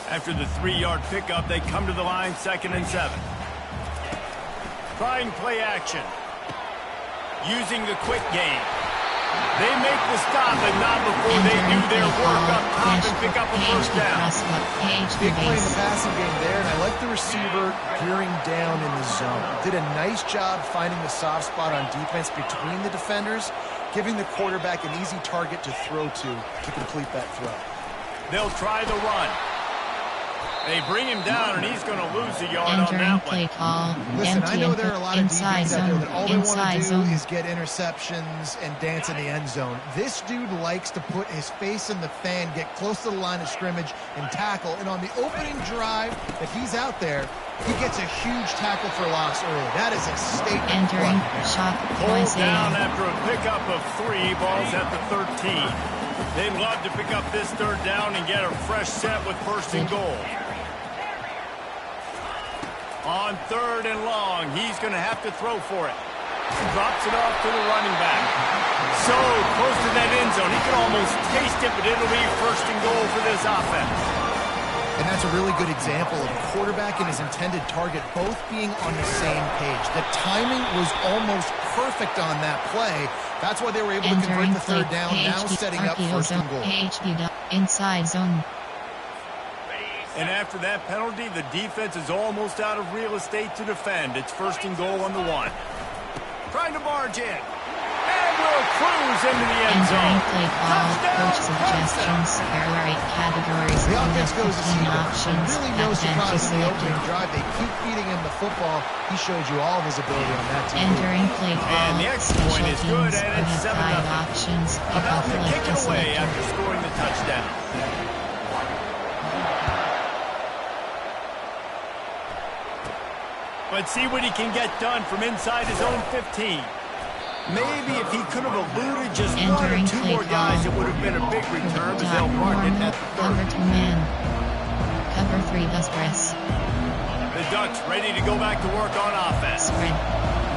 After the 3-yard pickup, they come to the line, 2nd and 7. Trying play action. Using the quick game. They make the stop, but not before they do their work up top and pick up a first down. Big play in the passing game there, and I like the receiver gearing down in the zone. Did a nice job finding the soft spot on defense between the defenders, giving the quarterback an easy target to throw to complete that throw. They'll try the run. They bring him down, and he's going to lose a yard on Entering that play one. call. Listen, I know there are a lot of Inside DBs out there that all they want to inside do zone. is get interceptions and dance in the end zone. This dude likes to put his face in the fan, get close to the line of scrimmage, and tackle. And on the opening drive that he's out there, he gets a huge tackle for loss early. That is a statement. Entering shot. Pulled down after a pickup of 3, balls at the 13. They'd love to pick up this 3rd down and get a fresh set with 1st and goal. On 3rd and long, he's going to have to throw for it. Drops it off to the running back. So close to that end zone. He can almost taste it, but it'll be 1st and goal for this offense. And that's a really good example of a quarterback and his intended target both being on the same page. The timing was almost perfect on that play. That's why they were able to convert the 3rd down, now setting up 1st and goal. Inside zone. And after that penalty, the defense is almost out of real estate to defend. It's 1st and goal on the 1. Trying to barge in. And will cruise into the end zone. Play call, coach suggestions, right categories, The offense goes to see options, really no surprise in the selected. opening drive. They keep feeding him the football. He showed you all of his ability on that team. Entering play call, And the extra point is good, and it's 7-0. options, About to kick it away selected. after scoring the touchdown. But see what he can get done from inside his own 15. Maybe if he could have eluded just 1 or 2 more guys, it would have been a big return, but they'll mark it at the 3rd. Cover 2 man. Cover 3 thus press. The Ducks ready to go back to work on offense. Spread.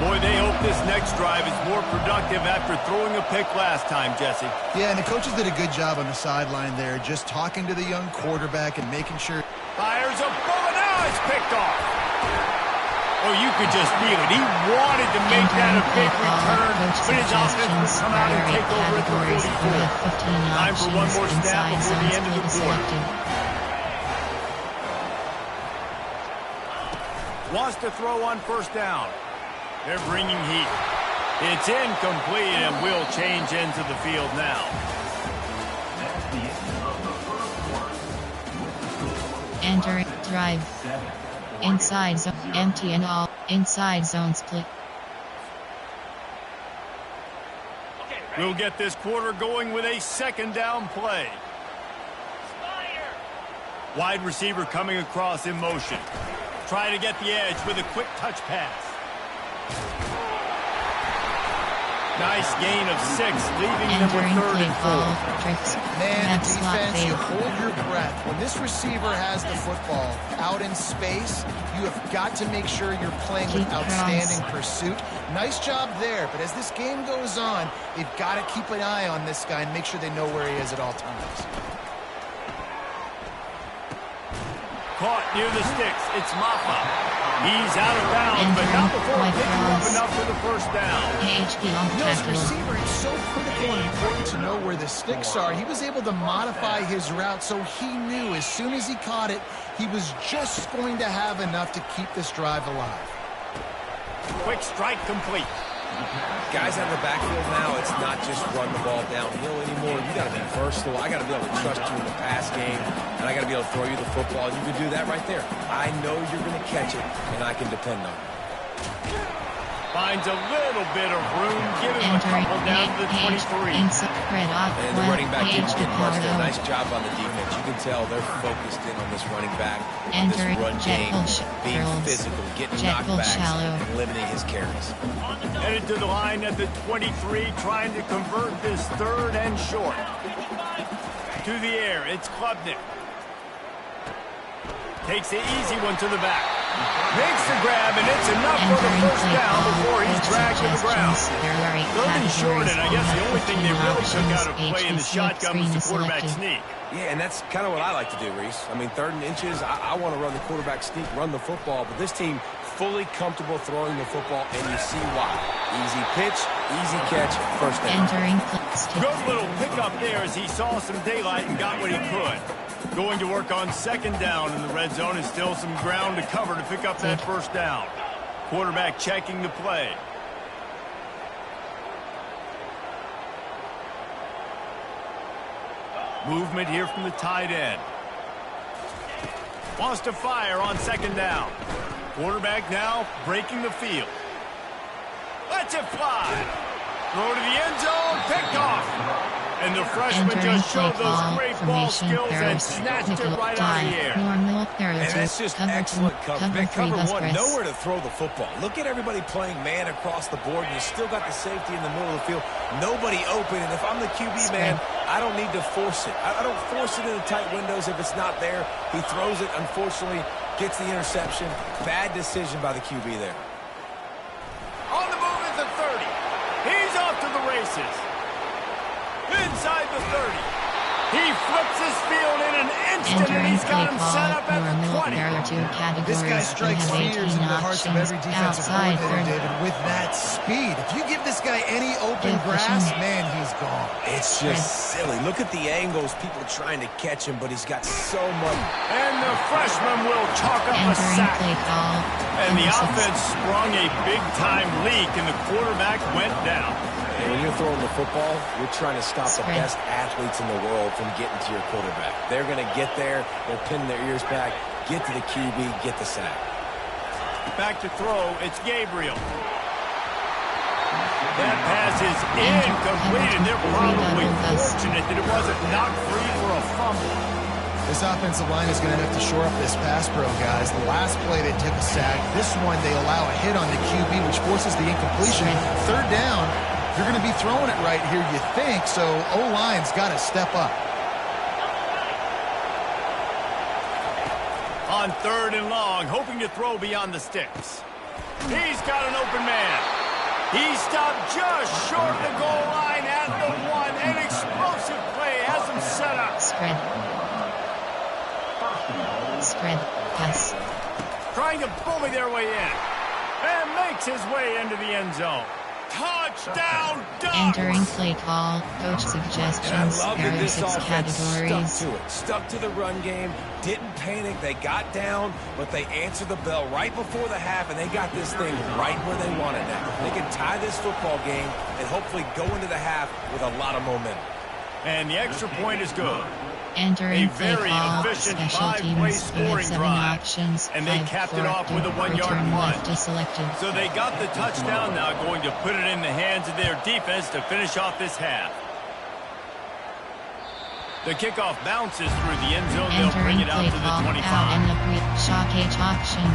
Boy, they hope this next drive is more productive after throwing a pick last time, Jesse. Yeah, and the coaches did a good job on the sideline there, just talking to the young quarterback and making sure. Fires a bullet. Now it's picked off. Oh, you could just feel it. He wanted to make that a big return, but his offense would come out and take over at the 44. Time for one more snap before the end of the quarter. Wants to throw on 1st down. They're bringing heat. It's incomplete and will change into the field now. That's the end of the first quarter. Entering drive. Inside zone, empty and all. Inside zone split. We'll get this quarter going with a 2nd down play. Wide receiver coming across in motion. Try to get the edge with a quick touch pass. Nice gain of 6, leaving them with Entering 3rd play and call, 4. tricks. Man, Back slot defense, you fade. hold your breath. When this receiver has the football out in space, you have got to make sure you're playing with Keep outstanding pursuit. Nice job there, but as this game goes on, they've got to keep an eye on this guy and make sure they know where he is at all times. Caught near the sticks. It's Maffa. He's out of bounds, but not before picking up enough for the 1st down. AHP on You know, as a tackle. receiver, it's so critical and important to know where the sticks are. He was able to modify his route so he knew as soon as he caught it, he was just going to have enough to keep this drive alive. Quick strike complete. Guys out of the backfield now, it's not just run the ball downhill anymore. You got to be versatile. I got to be able to trust you in the pass game, and I got to be able to throw you the football. You can do that right there. I know you're going to catch it, and I can depend on it. Finds a little bit of room, giving him a couple down to the 23. And the running back didn't get much there. Nice job on the defense. You can tell they're focused in on this running back, this run game, being physical, getting knockbacks, and limiting his carries. Headed to the line at the 23, trying to convert this 3rd and short. To the air, it's Klubnik. Takes the easy one to the back. Makes the grab, and it's enough for the first down before he's dragged to the ground. 3rd and short, and I guess the only thing they really took out of play in the shotgun was the quarterback sneak. Yeah, and that's kind of what I like to do, Reese. I mean, 3rd and inches, I want to run the quarterback sneak, run the football, but this team fully comfortable throwing the football, and you see why. Easy pitch, easy catch, first down. Good little pickup there as he saw some daylight and got what he could. Going to work on 2nd down in the red zone, and still some ground to cover to pick up that first down. Quarterback checking the play. Movement here from the tight end. Wants to fire on 2nd down. Quarterback now breaking the field. Lets it fly. Throw to the end zone, picked off. And the freshman just showed those great ball skills and snatched it right out of the air. And that's just excellent coverage. Cover 1, nowhere to throw the football. Look at everybody playing man across the board, and you still got the safety in the middle of the field. Nobody open, and if I'm the QB, man, I don't need to force it. I don't force it in the tight windows if it's not there. He throws it, unfortunately, gets the interception. Bad decision by the QB there. On the move at the 30. He's off to the races. Inside the 30. He flips his field in an instant, and he's got him set up at the 20. This guy strikes fears into the hearts of every defensive coordinator, David, with that speed. If you give this guy any open grass, man, he's gone. It's just silly. Look at the angles, people trying to catch him, but he's got so much. And the freshman will chalk up a sack. And the offense sprung a big-time leak, and the quarterback went down. And when you're throwing the football, you're trying to stop the best athletes in the world from getting to your quarterback. They're going to get there, they're pinning their ears back, get to the QB, get the sack. Back to throw, it's Gabriel. That pass is incomplete, and they're probably fortunate that it wasn't knocked free for a fumble. This offensive line is going to have to shore up this pass pro, guys. The last play they took a sack. This one they allow a hit on the QB, which forces the incompletion. 3rd down. You're going to be throwing it right here, you think, so O-line's got to step up. On 3rd and long, hoping to throw beyond the sticks. He's got an open man. He stopped just short of the goal line at the 1. An explosive play has him set up. Spread. Pass. Trying to bully their way in. And makes his way into the end zone. Touchdown, Ducks! Entering play call, coach suggestions, there are 6 categories. Stuck to the run game, didn't panic, they got down, but they answered the bell right before the half, and they got this thing right where they want it now. They can tie this football game and hopefully go into the half with a lot of momentum. And the extra point is good. Entering a very efficient 5-play scoring drive. Options, and they capped it off with a 1-yard punt. So they got the touchdown, now going to put it in the hands of their defense to finish off this half. The kickoff bounces through the end zone. They'll bring it out to the 25. Out in the shockage option.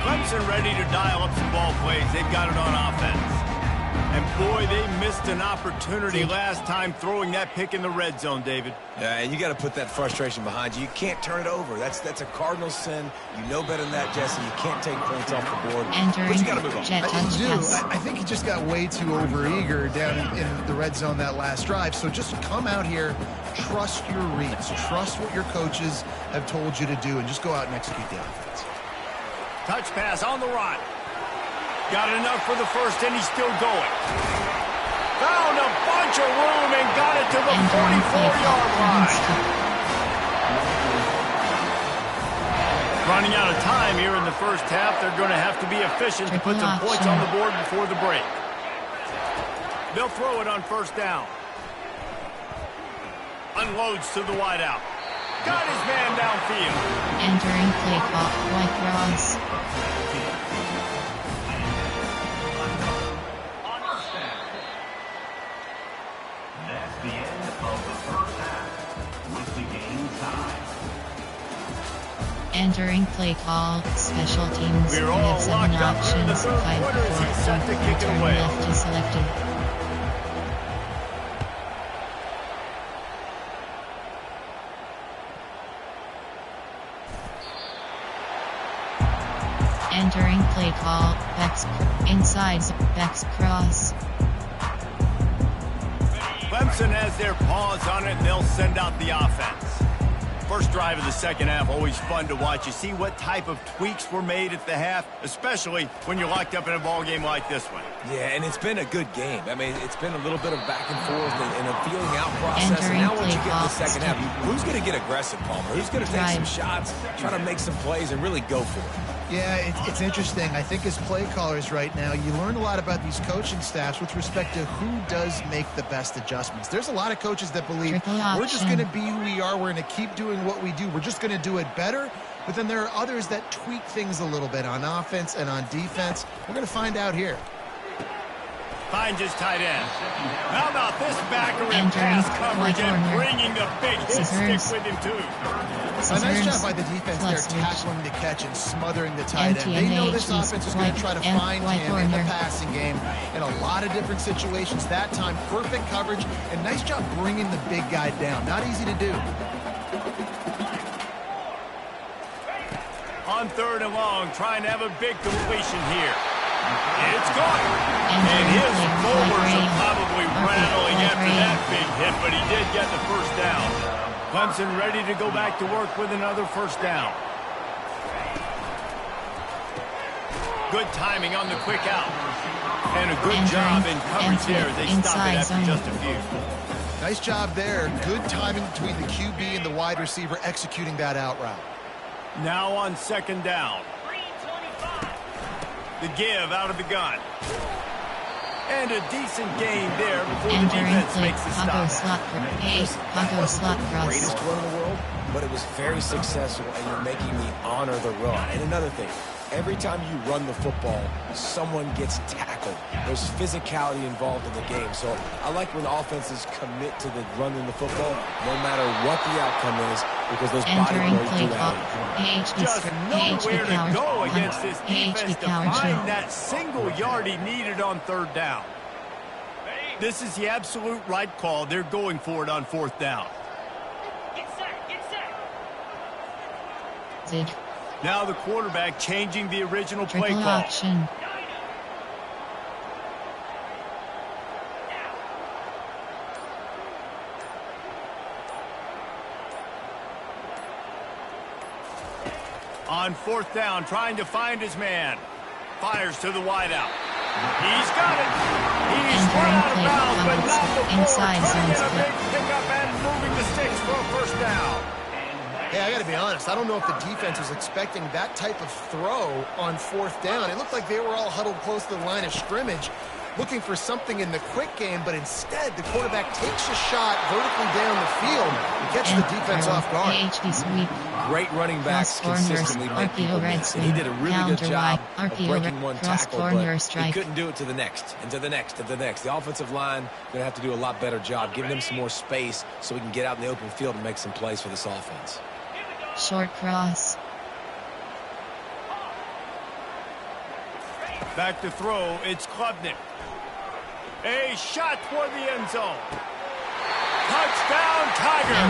Clemson ready to dial up some ball plays. They've got it on offense. And boy, they missed an opportunity last time throwing that pick in the red zone, David. Yeah, and you got to put that frustration behind you. You can't turn it over. That's a cardinal sin. You know better than that, Jesse. You can't take points off the board. But you got to move on. I think he just got way too overeager down in the red zone that last drive. So just come out here, trust your reads, trust what your coaches have told you to do, and just go out and execute the offense. Touch pass on the run. Got enough for the first, and he's still going. Found a bunch of room and got it to the 44-yard line. Running out of time here in the first half. They're going to have to be efficient to put some points on the board before the break. They'll throw it on first down. Unloads to the wideout. Got his man downfield. Entering play call, white cross. That's the end of the first half with the game tied. Entering play call, special teams. We're We all have 7 locked up in the options. third 5 quarter as he's set to kick it turn away. left is selected. Entering play call, backs, inside, backs cross. Clemson has their paws on it, and they'll send out the offense. First drive of the second half, always fun to watch. You see what type of tweaks were made at the half, especially when you're locked up in a ball game like this one. Yeah, and it's been a good game. I mean, it's been a little bit of back and forth and a feeling out process. And now once you get in the second half, who's going to get aggressive, Palmer? Who's going to take some shots, try to make some plays, and really go for it? Yeah, it's interesting. I think as play callers right now, you learn a lot about these coaching staffs with respect to who does make the best adjustments. There's a lot of coaches that believe we're just going to be who we are. We're going to keep doing what we do. We're just going to do it better. But then there are others that tweak things a little bit on offense and on defense. We're going to find out here. Finds his tight end. How about this backer in pass coverage and bringing the big hit stick with him, too. A nice job by the defense there, tackling the catch and smothering the tight end. They know this offense is going to try to find him in the passing game in a lot of different situations. That time, perfect coverage, and nice job bringing the big guy down. Not easy to do. On third and long, trying to have a big completion here. It's gone. And his molars are probably rattling after that big hit, but he did get the first down. Clemson ready to go back to work with another first down. Good timing on the quick out. And a good job in coverage there. They stop it after just a few. Nice job there. Good timing between the QB and the wide receiver executing that out route. Now on second down. The give out of the gun. And a decent gain there before the defense makes the stop. Greatest run in the world, but it was very successful, and you're making me honor the run. And another thing, every time you run the football, someone gets tackled. There's physicality involved in the game. So I like when offenses commit to the running the football, no matter what the outcome is, because those body blows do add. Just nowhere to go against this defense to find that single yard he needed on third down. This is the absolute right call. They're going for it on fourth down. Get set. Now the quarterback changing the original play call. Option. On fourth down, trying to find his man. Fires to the wideout. He's got it. He's run out of bounds, but not before trying to get a big pickup and moving the sticks for a first down. Hey, I got to be honest. I don't know if the defense was expecting that type of throw on fourth down. It looked like they were all huddled close to the line of scrimmage, looking for something in the quick game, but instead the quarterback takes a shot vertically down the field and gets the defense off guard. Great running backs consistently make people miss. And he did a really good job of breaking one tackle, but he couldn't do it to the next, and to the next, and to the next. The offensive line going to have to do a lot better job, giving them some more space so we can get out in the open field and make some plays for this offense. Short cross. Back to throw, it's Klubnik. A shot toward the end zone. Touchdown, Tiger.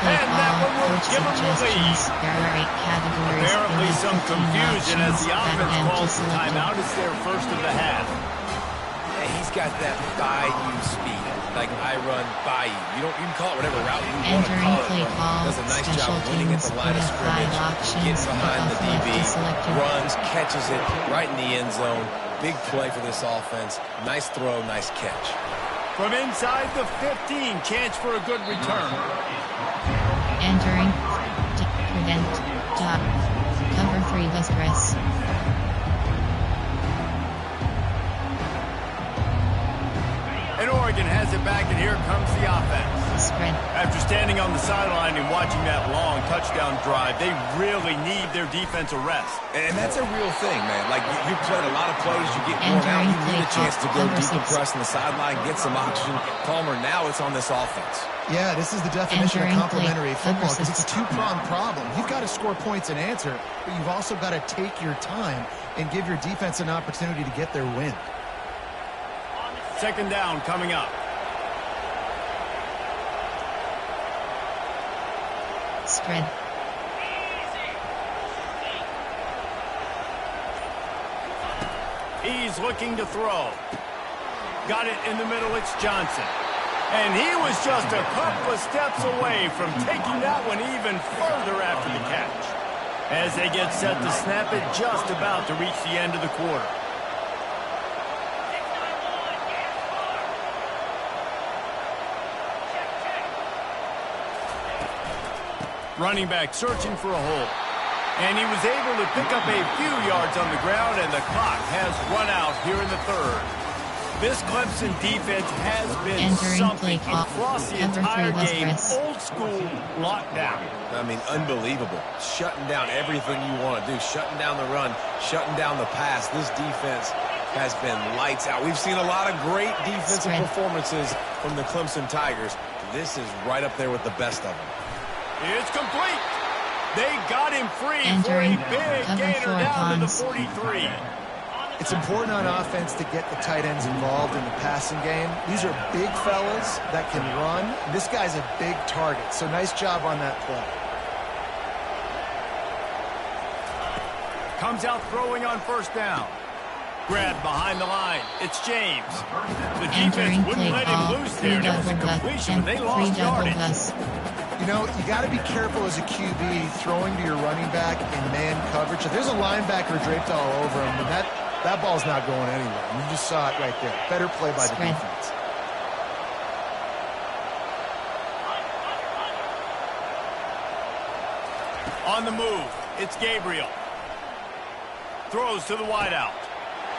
And that one will give him the lead. Apparently some confusion as the offense calls the timeout. It's their first of the half. Yeah, he's got that bayou speed. Like I run bayou. You can call it whatever route you want to call it. Does a nice job winning at the line of scrimmage, getting behind the DB, runs, catches it right in the end zone. Big play for this offense. Nice throw, nice catch. From inside the 15, chance for a good return. Entering. Prevent. Top. Cover 3 bus press. And Oregon has it back, and here comes the offense. Spread. After standing on the sideline and watching that long touchdown drive, they really need their defense a rest. And that's a real thing, man. Like, you played a lot of plays, you get worn out, you need a chance to go deep and press on the sideline, get some oxygen. Palmer, now it's on this offense. Yeah, this is the definition of complementary football because it's a two-pronged problem. You've got to score points and answer, but you've also got to take your time and give your defense an opportunity to get their win. Second down coming up. Spread. He's looking to throw. Got it in the middle, it's Johnson. And he was just a couple of steps away from taking that one even further after the catch. As they get set to snap it, just about to reach the end of the quarter. Running back searching for a hole. And he was able to pick up a few yards on the ground, and the clock has run out here in the third. This Clemson defense has been something across the entire game. Old school lockdown. I mean, unbelievable. Shutting down everything you want to do. Shutting down the run. Shutting down the pass. This defense has been lights out. We've seen a lot of great defensive performances from the Clemson Tigers. This is right up there with the best of them. It's complete. They got him free for a big gainer down to the 43. It's important on offense to get the tight ends involved in the passing game. These are big fellas that can run. This guy's a big target, so nice job on that play. Comes out throwing on first down. Grabbed behind the line. It's James. The defense wouldn't let him loose there. There was a completion, but they lost yardage. You know, you got to be careful as a QB throwing to your running back in man coverage. If there's a linebacker draped all over him, then that ball's not going anywhere. You just saw it right there. Better play by the defense. On the move, it's Gabriel. Throws to the wideout.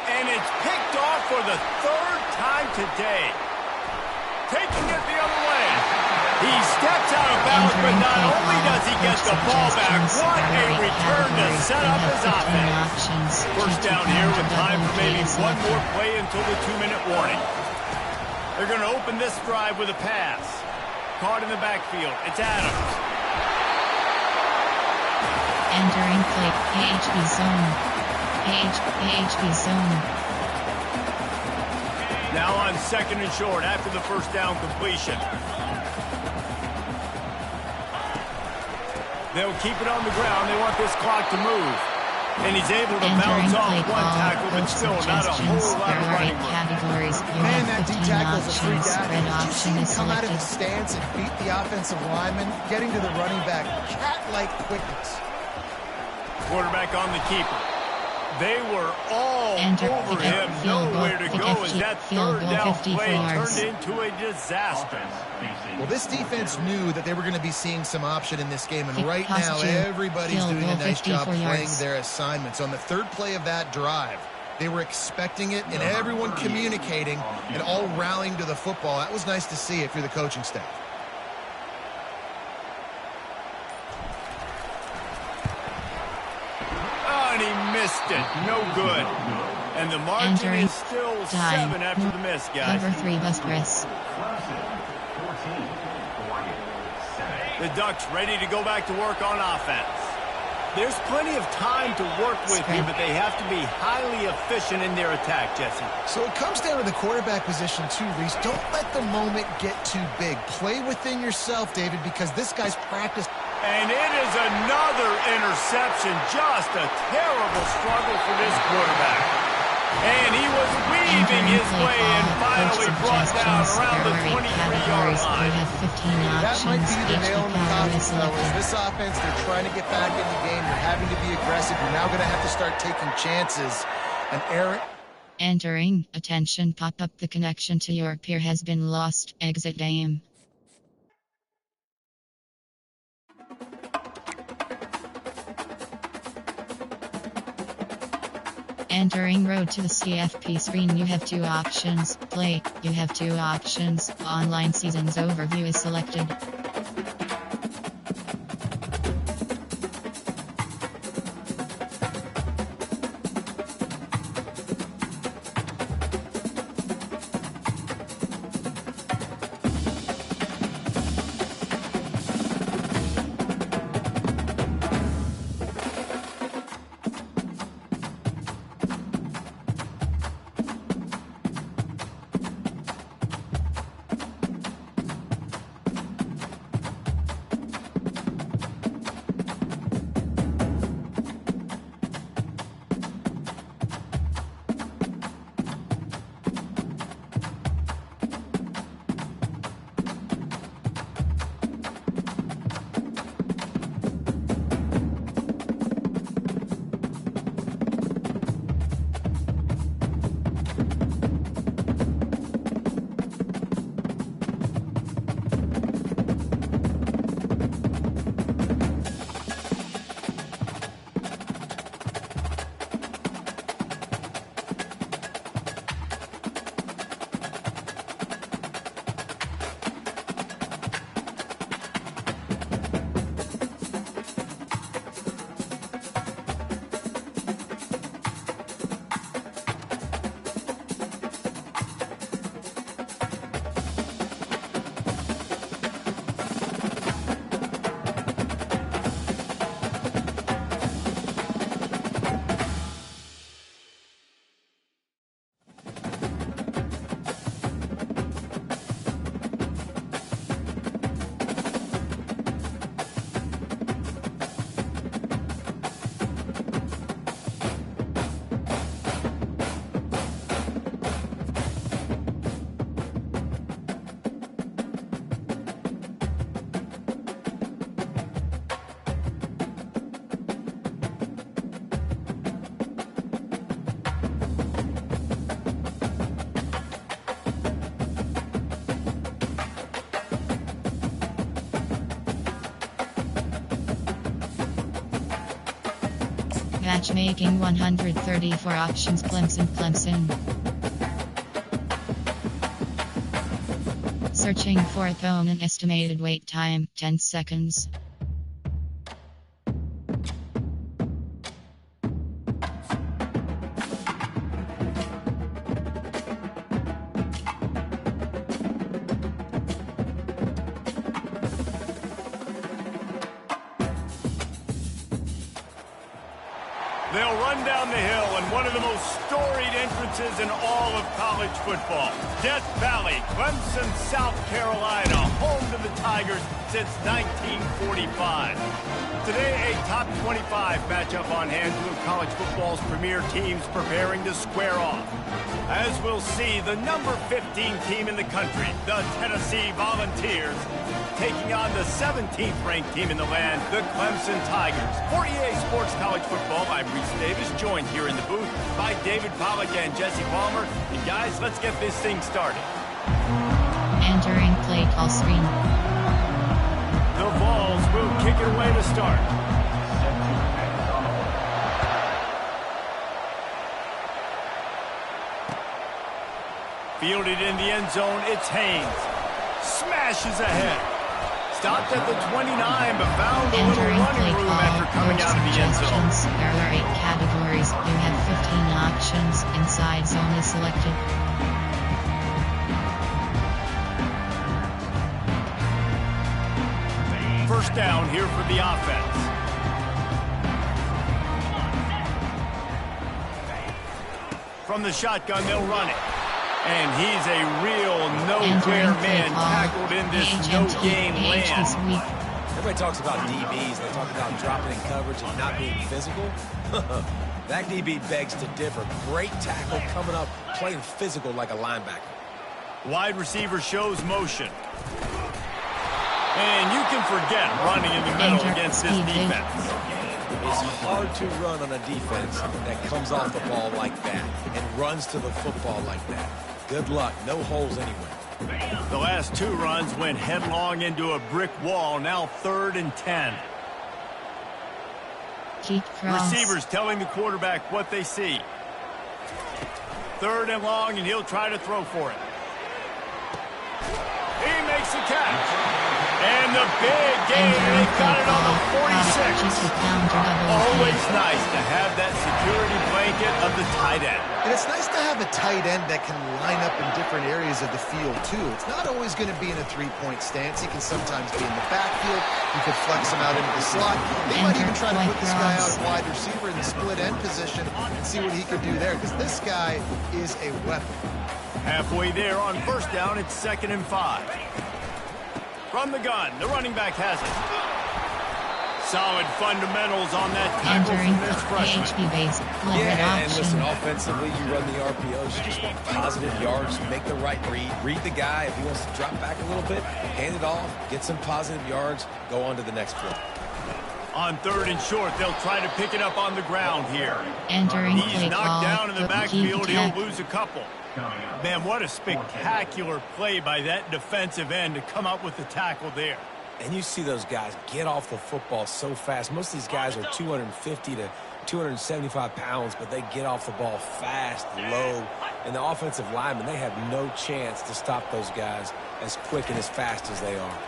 And it's picked off for the third time today. Taking it the other way. He steps out of bounds, but not only does he get the ball back, what a return to set up his offense. First down here with time for maybe one more play until the 2-minute warning. They're going to open this drive with a pass. Caught in the backfield. It's Adams. Entering play, AHB zone. AHB zone. Now on second and short after the first down completion. They'll keep it on the ground. They want this clock to move. And he's able to bounce off one tackle, but still not a whole lot of running categories. Man, that D tackle is a freak out. Did you see him come out of his stance and beat the offensive lineman, getting to the running back, cat-like quickness. Quarterback on the keeper. They were all over him. Nowhere to go as that third down play turned into a disaster. Well, this defense knew that they were going to be seeing some option in this game, and right now everybody's doing a nice job playing their assignments. On the third play of that drive, they were expecting it, and everyone communicating and all rallying to the football. That was nice to see if you're the coaching staff. And he missed it. No good. And the margin is still 7 after the miss, guys. Cover 3 bus press. The Ducks ready to go back to work on offense. There's plenty of time to work with here, but they have to be highly efficient in their attack, Jesse. So it comes down to the quarterback position too, Reese. Don't let the moment get too big. Play within yourself, David, because this guy's practiced. And it is another interception. Just a terrible struggle for this quarterback. And he was weaving his way and finally brought down around the 23-yard line. That might be the nail in the coffin, fellas. This offense, they're trying to get back in the game. You're having to be aggressive. You're now going to have to start taking chances. And Aaron... Entering. Attention pop-up. The connection to your peer has been lost. Exit game. Entering road to the CFP screen. You have two options. Play. You have two options. Online seasons overview is selected. Matchmaking 134 options. Clemson. Searching for opponent. Estimated wait time 10 seconds. They'll run down the hill in one of the most storied entrances in all of college football. Death Valley, Clemson, South Carolina, home to the Tigers since 1945. Today, a top 25 matchup on hand, two of college football's premier teams preparing to square off. As we'll see, the number 15 team in the country, the Tennessee Volunteers, taking on the 17th ranked team in the land, the Clemson Tigers. For EA Sports College Football, I'm Reese Davis, joined here in the booth by David Pollack and Jesse Palmer. And guys, let's get this thing started. Entering play call screen. The Vols will kick it away to start. Fielded in the end zone, it's Haynes. Smashes ahead. Stopped at the 29, but found a little running room after coming out of the end zone. There are 8 categories. You have 15 options. Inside zone is selected. First down here for the offense. From the shotgun, they'll run it. And he's a real nowhere man tackled in this no-game land. Everybody talks about DBs. They talk about dropping in coverage and not being physical. That DB begs to differ. Great tackle coming up, playing physical like a linebacker. Wide receiver shows motion. And you can forget running in the middle against this defense. It's hard to run on a defense that comes off the ball like that and runs to the football like that. Good luck. No holes anywhere. The last 2 runs went headlong into a brick wall. Now 3rd and 10. Keep cross. Receivers telling the quarterback what they see. 3rd and long, and he'll try to throw for it. He makes the catch. And the big game, they got it on the 46. Always nice to have that security blanket of the tight end. And it's nice to have a tight end that can line up in different areas of the field, too. It's not always going to be in a three-point stance. He can sometimes be in the backfield. You could flex him out into the slot. They might even try to put this guy out wide receiver in the split end position and see what he could do there, because this guy is a weapon. Halfway there on 1st down, it's 2nd and 5. From the gun, the running back has it. Solid fundamentals on that tackle from this freshman. And listen, offensively, you run the RPOs. You just want positive yards, make the right read. Read the guy. If he wants to drop back a little bit, hand it off, get some positive yards, go on to the next play. On 3rd and short, they'll try to pick it up on the ground here. He's knocked down in the backfield. He'll lose a couple. Man, what a spectacular play by that defensive end to come up with the tackle there. And you see those guys get off the football so fast. Most of these guys are 250 to 275 pounds, but they get off the ball fast, low. And the offensive linemen, they have no chance to stop those guys as quick and as fast as they are.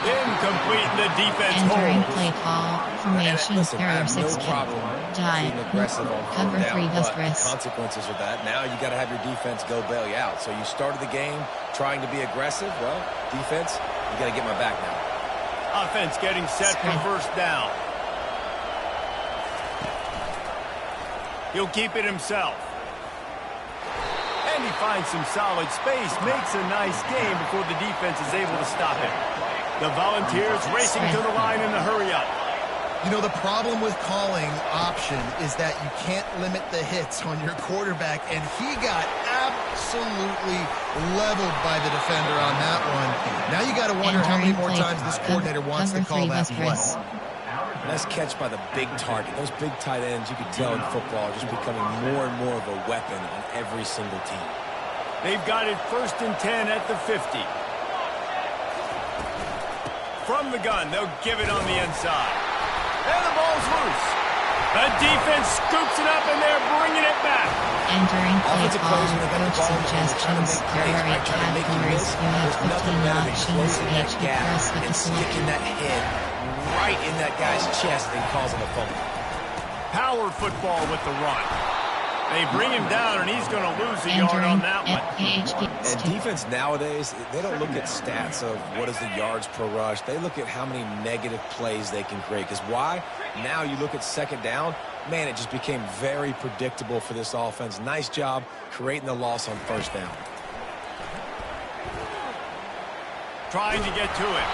Incomplete, the defense entering holds. play call, formation, Listen, I error have 6 no problem being aggressive on cover 3 bus but press. consequences of that. Now you got to have your defense go bail you out. So you started the game trying to be aggressive. Well, defense, you got to get my back now. Offense getting set for 1st down. He'll keep it himself. And he finds some solid space, makes a nice game before the defense is able to stop him. The Volunteers racing to the line in the hurry-up. You know, the problem with calling option is that you can't limit the hits on your quarterback, and he got absolutely leveled by the defender on that one. Now you got to wonder how many more times this coordinator wants to call that play. Nice catch by the big target. Those big tight ends, you can tell in football, are just becoming more and more of a weapon on every single team. They've got it 1st and 10 at the 50. From the gun, they'll give it on the inside. And the ball's loose. The defense scoops it up, and they're bringing it back. Entering play call, coach suggestions, there are 8 categories, you have 15 options, each press with the sticking that head right in that guy's chest and causing a fumble. Power football with the run. They bring him down, and he's going to lose a yard on that one. And defense nowadays, they don't look at stats of what is the yards per rush. They look at how many negative plays they can create. Because why? Now you look at 2nd down, man, it just became very predictable for this offense. Nice job creating the loss on 1st down. Trying to get to it.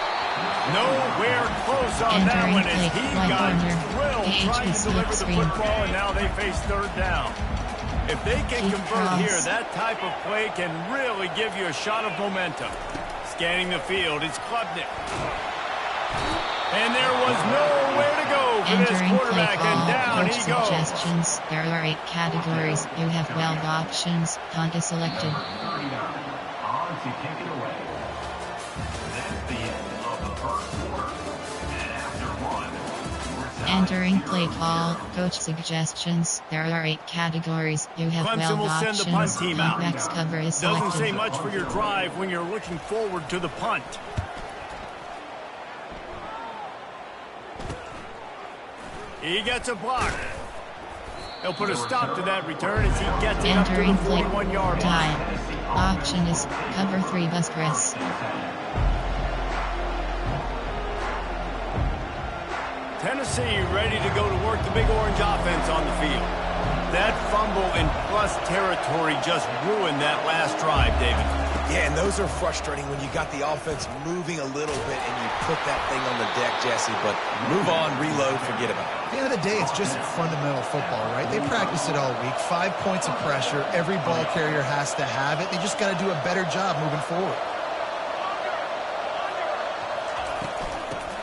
Nowhere close on that one as he got drilled trying to deliver the football, and now they face 3rd down. If they can convert here, that type of play can really give you a shot of momentum. Scanning the field, it's Klubnik. And there was nowhere to go for this quarterback, and down he goes. Suggestions, there are 8 categories, you have 12 options, punt is selected. On to kick it away. That's the end of the 1st quarter. And after 1, Entering play call, coach suggestions, there are 8 categories, you have Clemson 12 will options, send the punt team out. Max cover is selected. Doesn't say much for your drive when you're looking forward to the punt. He gets a block. He'll put a stop to that return as he gets it up to the 41-yard line. Option is cover 3 bus press. Tennessee ready to go to work the big orange offense on the field. That fumble in plus territory just ruined that last drive, David. Yeah, and those are frustrating when you got the offense moving a little bit and you put that thing on the deck, Jesse, but move on, reload, forget about it. At the end of the day, it's just fundamental football, right? They practice it all week. 5 points of pressure. Every ball carrier has to have it. They just got to do a better job moving forward.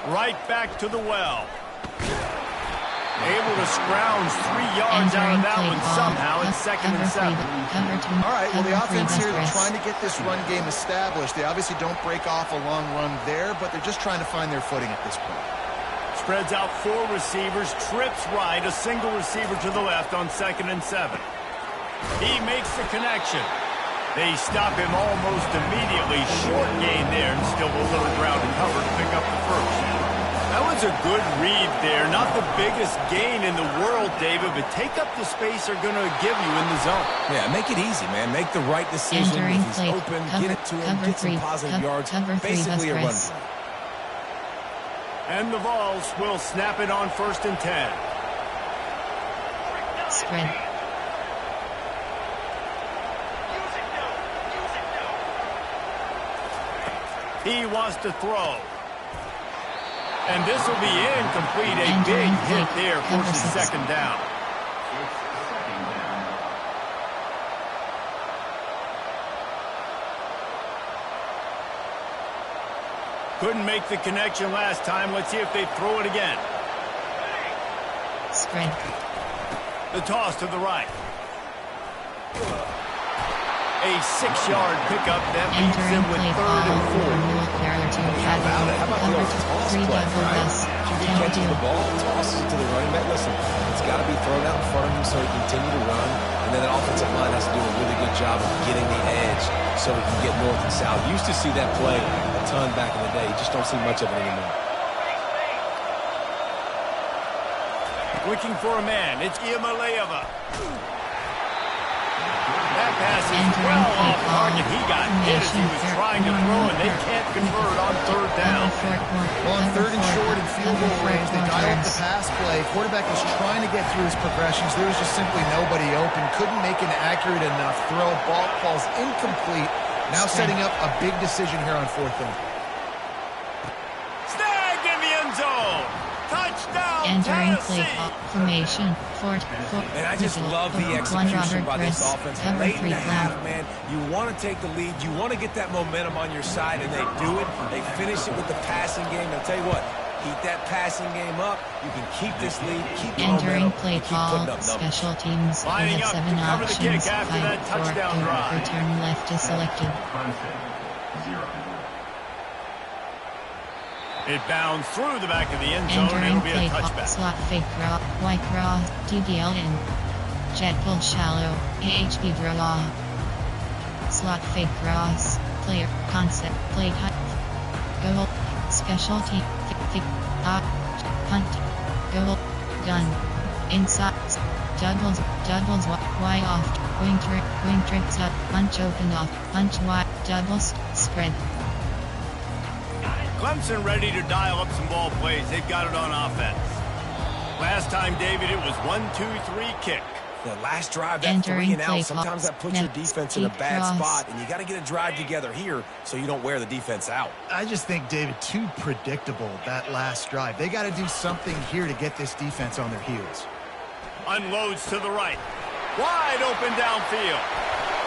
Right back to the well. Able to scrounge 3 yards out of that one somehow. It's 2nd and 7. All right, well, the offense here, they're trying to get this run game established. They obviously don't break off a long run there, but they're just trying to find their footing at this point. Spreads out 4 receivers, trips right, a single receiver to the left on 2nd and 7. He makes the connection. They stop him almost immediately. Short gain there and still a little ground to cover to pick up the first. That was a good read there. Not the biggest gain in the world, David, but take up the space they're going to give you in the zone. Yeah, make it easy, man. Make the right decision. If he's open, get it to him, get some positive yards. Basically a run play. And the Vols will snap it on 1st and 10. Spread. He wants to throw. And this will be incomplete. A big hit there forces 2nd down. Couldn't make the connection last time. Let's see if they throw it again. Spread. The toss to the right. A 6-yard pickup that leaves him with 3rd and 4. How about the toss play, right? QB catches the ball, tosses it to the running back. Listen, it's got to be thrown out in front of him so he can continue to run. And then the offensive line has to do a really good job of getting the edge so he can get north and south. Used to see that play a ton back in the day. You just don't see much of it anymore. Looking for a man. It's Iamaleava. That pass is well off target. He got hit as he was trying to throw, and they can't convert on 3rd down. Well, on 3rd and short and field goal range, they dial up the pass play. Quarterback was trying to get through his progressions. There was just simply nobody open. Couldn't make an accurate enough throw. Ball falls incomplete. Now setting up a big decision here on 4th down. Snag in the end zone. Touchdown, Entering play Tennessee. formation. And I just love the execution by this offense. Late in the half, man, you want to take the lead. You want to get that momentum on your side, and they do it. They finish it with the passing game. I'll tell you what, keep that passing game up. You can keep this lead, keep the Entering momentum, play keep call. putting up numbers. Special teams. They Lining have up 7 to cover the kick options. after that 5, 4, touchdown 2. drive. Return left is selected. Clemson, 0. It bounds through the back of the end zone, and Entering it'll be a play call. touchback. Slot fake draw. White draw. TDL in. Jet pull shallow. AHB draw. Slot fake cross. Player concept. Play high. Goal. Special team. Punt. Goal. Gun. Inside. Doubles. Y off. Wing trips up. Punch open off. Punch Y. Doubles. Spread. Clemson ready to dial up some ball plays. They've got it on offense. Last time, David, it was 1-2-3 kick. The last drive, that Entering 3 and play out, sometimes that puts your next defense in a deep bad cross. spot, and you got to get a drive together here so you don't wear the defense out. I just think, David, too predictable, that last drive. They got to do something here to get this defense on their heels. Unloads to the right. Wide open downfield.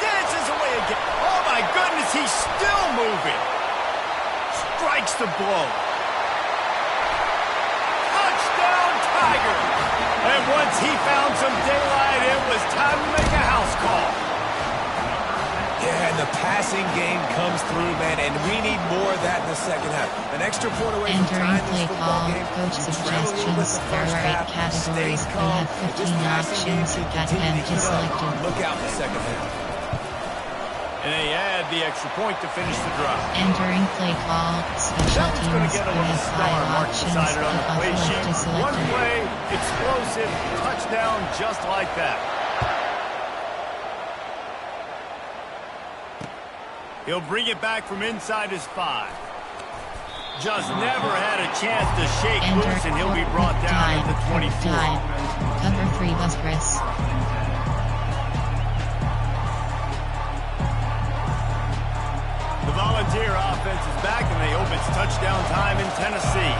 Dances away again. Oh, my goodness, he's still moving. Strikes the blow. Touchdown, Tiger. And once he found some daylight, it was time to make a house call. Yeah, and the passing game comes through, man, and we need more of that in the second half. An extra point away from Entering tying play this football call. game. Coach You trail a little bit suggestions. the There first are 8 half, stay categories. They calm. have If this 15 passing game options. can That continue to empty heat up, selected. look out in the second half. And they add the extra point to finish the drive. Entering play call. Special That one's going to teams. get a They little have 5 star mark options. decided on the Pick off play left sheet. is One selected. play, explosive, touchdown just like that. He'll bring it back from inside his 5. Just never had a chance to shake loose, and he'll be brought down at the 24. Cover 3 bus press. The Volunteer offense is back, and they hope it's touchdown time in Tennessee.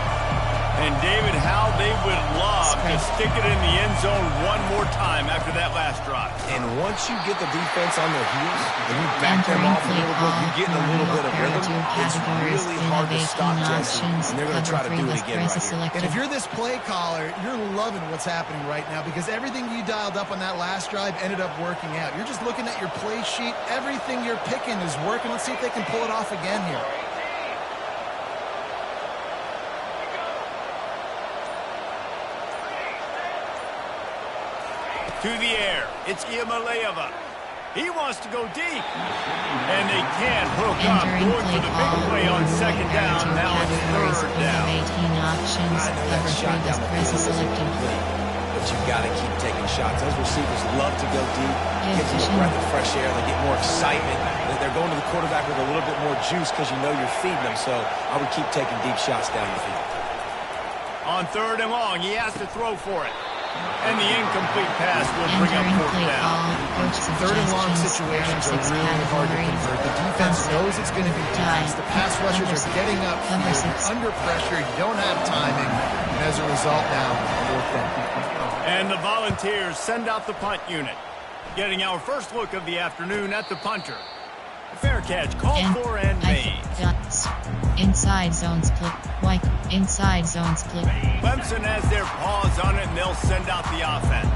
And David, how they would love to stick it in the end zone one more time after that last drive. And once you get the defense on their heels and you back them off a little bit, you get in a little bit of rhythm, it's really hard to stop, Jesse, and they're going to try to do it again right here. And if you're this play caller, you're loving what's happening right now because everything you dialed up on that last drive ended up working out. You're just looking at your play sheet. Everything you're picking is working. Let's see if they can pull it off again here. To the air, it's Iamaleava. He wants to go deep. And they can't hook up. Going for the big play on second down. Now it's third down. 18 options. Cover 3 bus press is selected. But you've got to keep taking shots. Those receivers love to go deep. Get them a breath of fresh air. They get more excitement. They're going to the quarterback with a little bit more juice because you know you're feeding them. So I would keep taking deep shots down the field. On third and long, he has to throw for it. And the incomplete pass will bring up fourth down. Third and long situations are really hard to convert. The defense knows it's going to be fast. The pass rushers are getting up under pressure. You don't have timing. And as a result now, fourth down. And the Volunteers send out the punt unit. Getting our first look of the afternoon at the punter. A fair catch called for and made. Inside zone split. White. Inside zone split. Clemson has their paws on it, and they'll send out the offense.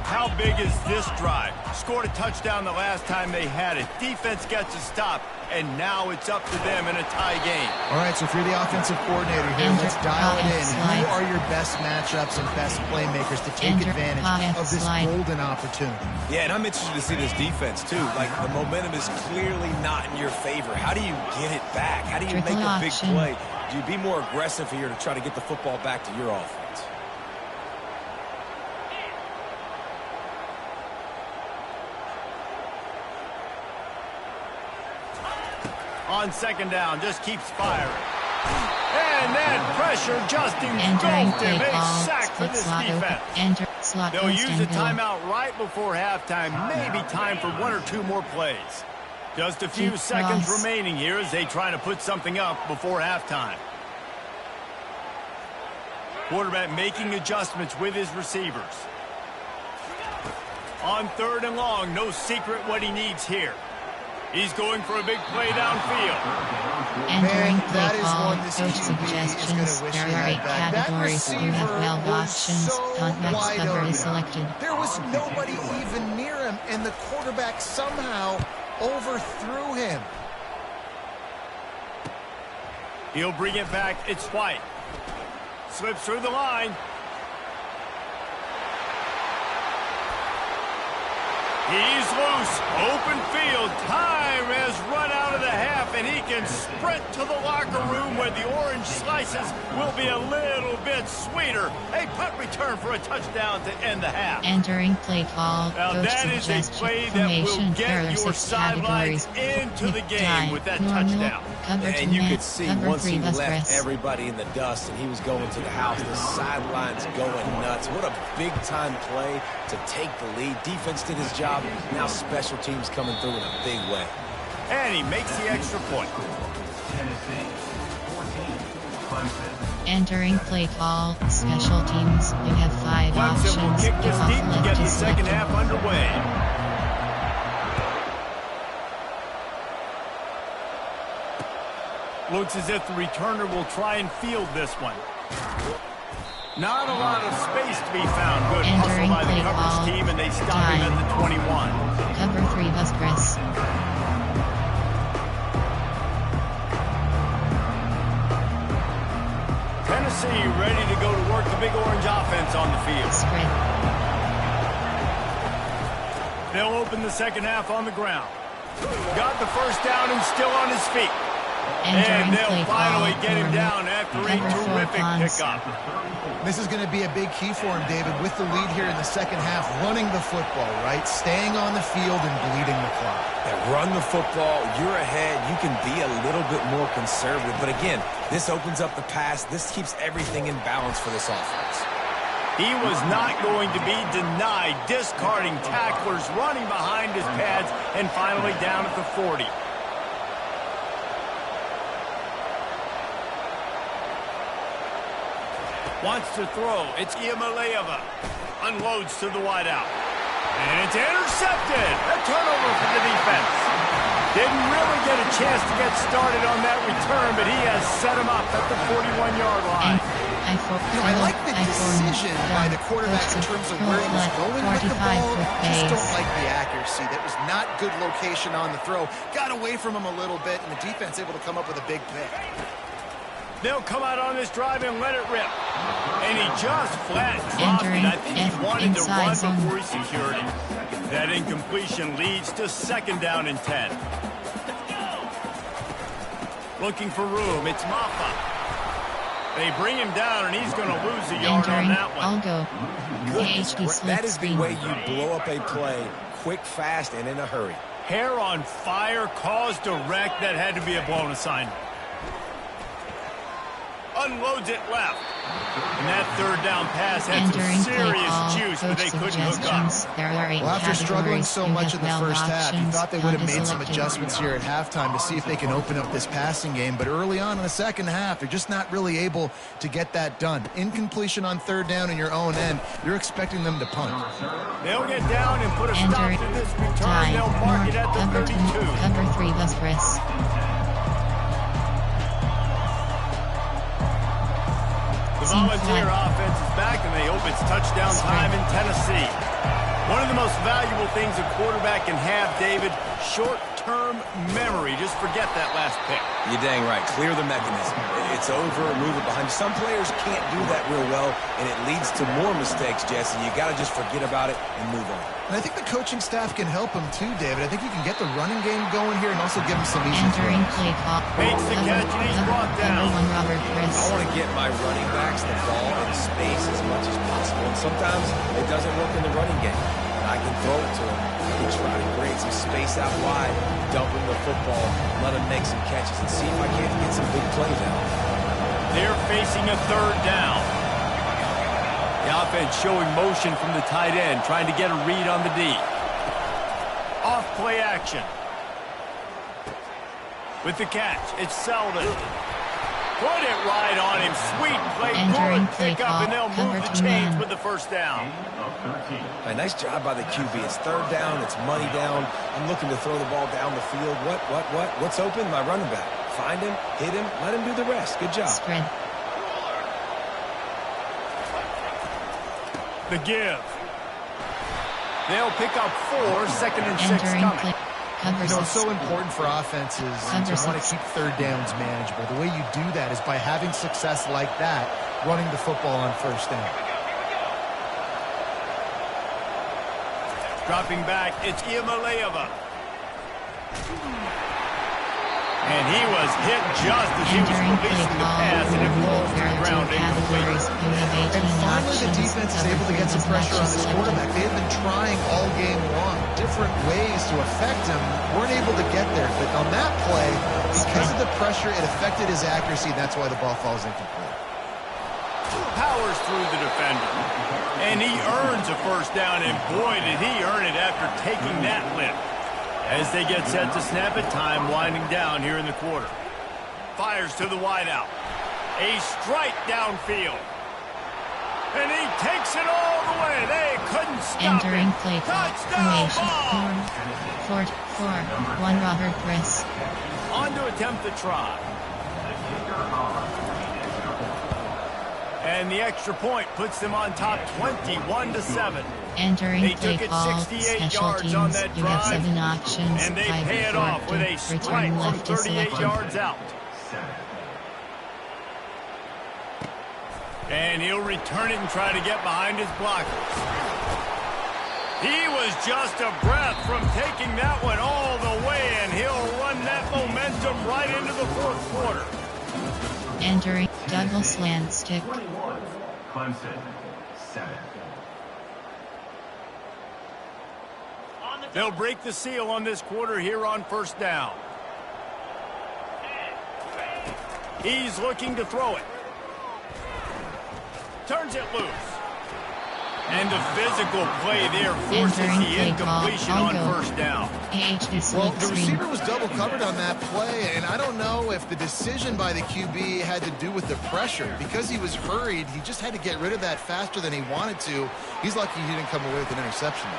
How big is this drive? Scored a touchdown the last time they had it. Defense gets a stop, and now it's up to them in a tie game. All right, so if you're the offensive coordinator here, let's dial it in. Who are your best matchups and best playmakers to take advantage of this golden opportunity? Yeah, and I'm interested to see this defense, too. Like, the momentum is clearly not in your favor. How do you get it back? How do you make a big play? Do you be more aggressive here to try to get the football back to your offense? On second down, just keeps firing. And then pressure just engulfed him. A sack for this defense. They'll use a timeout right before halftime. Maybe time for 1 or 2 more plays. Just a few seconds remaining here as they try to put something up before halftime. Quarterback making adjustments with his receivers. On third and long, no secret what he needs here. He's going for a big play downfield. Entering play call, coach suggestions. There are 8 categories. You have 12 options. Convex cover is selected. There was nobody even near him, and the quarterback somehow overthrew him. He'll bring it back. It's White. Slips through the line. He's loose. Open field. Time has run out of the half, and he can sprint to the locker room where the orange slices will be a little bit sweeter. A punt return for a touchdown to end the half. Entering play call. Now that is a play that will get your sidelines into the game with that touchdown. And you could see once he left everybody in the dust and he was going to the house, the sidelines going nuts. What a big-time play to take the lead. Defense did his job. Now special teams coming through in a big way. And he makes the extra point. Entering play call. Special teams. You have 5 options. Clemson will kick this deep to get the second half underway. Looks as if the returner will try and field this one. Not a lot of space to be found. Good hustle by the coverage team, and they stop him at the 21. Cover 3 bus press. Tennessee ready to go to work the big orange offense on the field. Spread. They'll open the second half on the ground. Got the first down and still on his feet. And they'll finally get him down after a terrific pickup. This is going to be a big key for him, David, with the lead here in the second half, running the football, right? Staying on the field and bleeding the clock. Run the football, you're ahead, you can be a little bit more conservative. But again, this opens up the pass. This keeps everything in balance for this offense. He was not going to be denied, discarding tacklers, running behind his pads, and finally down at the 40. Wants to throw. It's Iamaleava. Unloads to the wideout. And it's intercepted. A turnover for the defense. Didn't really get a chance to get started on that return, but he has set him up at the 41-yard line. I like the decision by the quarterback in terms of where he was going with the ball. Just don't like the accuracy. That was not good location on the throw. Got away from him a little bit, and the defense able to come up with a big pick. They'll come out on this drive and let it rip. And he just flat dropped it. I think he wanted to run before he secured it. That incompletion leads to 2nd down and 10. Looking for room. It's Maffa. They bring him down, and he's going to lose a yard on that one. I'll go. That is the way you blow up a play, quick, fast, and in a hurry. Hair on fire, cause direct. That had to be a blown assignment. Unloads it left. And that 3rd down pass had some serious juice, but they couldn't hook up. Well, after struggling so much in the first half, you thought they would have made some adjustments here at halftime to see if they can open up this passing game. But early on in the second half, they're just not really able to get that done. Incompletion on 3rd down in your own end. You're expecting them to punt. They'll get down and put a stop to this return. They'll mark it at the 32. Cover 3 bus press. The Volunteer offense is back, and they hope it's touchdown time in Tennessee. One of the most valuable things a quarterback can have, David, short-term memory. Just forget that last pick. You're dang right. Clear the mechanism. It's over, move it behind you. Some players can't do that real well, and it leads to more mistakes, Jesse. You got to just forget about it and move on. And I think the coaching staff can help him too, David. I think you can get the running game going here and also give him some easy Entering play call. Makes the catch, and he's brought down. Robert Chris. I want to get my running backs the ball in space as much as possible. And sometimes it doesn't work in the running game. I can throw it to him. I can try to create some space out wide, dump him the football, let him make some catches, and see if I can't get some big plays out. They're facing a 3rd down. The offense showing motion from the tight end, trying to get a read on the D. Off play action. With the catch, it's Selden. Put it right on him. Sweet play. Good pick up, and they'll move the chains with the 1st down. A nice job by the QB. It's 3rd down. It's money down. I'm looking to throw the ball down the field. What's open? My running back. Find him, hit him, let him do the rest. Good job. Spread. The give. They'll pick up 4, 2nd and 6 coming. You know, it's so important for offenses to want to keep 3rd downs manageable. The way you do that is by having success like that, running the football on 1st down. Dropping back, it's Iamaleava. And he was hit just as he was releasing the pass, and it falls to the ground incomplete. And finally, the defense is able to get some pressure on this quarterback. They have been trying all game long, different ways to affect him. Weren't able to get there, but on that play, because of the pressure, it affected his accuracy, and that's why the ball falls incomplete. Powers through the defender. And he earns a 1st down, and boy, did he earn it after taking that lift. As they get set to snap it, time winding down here in the quarter. Fires to the wideout. A strike downfield. And he takes it all the way. They couldn't stop Entering it. play Touchdown formation. 4-4-1 Robert Chris. On to attempt the try. And the extra point puts them on top 21-7. Entering play call, special teams, you have 7 options, and they pay it off with a strike from 38 yards out. And he'll return it and try to get behind his blockers. He was just a breath from taking that one all the way, and he'll run that momentum right into the 4th quarter. Entering double slant stick. 21, Clemson, 7. They'll break the seal on this quarter here on 1st down. He's looking to throw it. Turns it loose. And the physical play there forces the incompletion on 1st down. Well, the receiver was double covered on that play, and I don't know if the decision by the QB had to do with the pressure. Because he was hurried, he just had to get rid of that faster than he wanted to. He's lucky he didn't come away with an interception.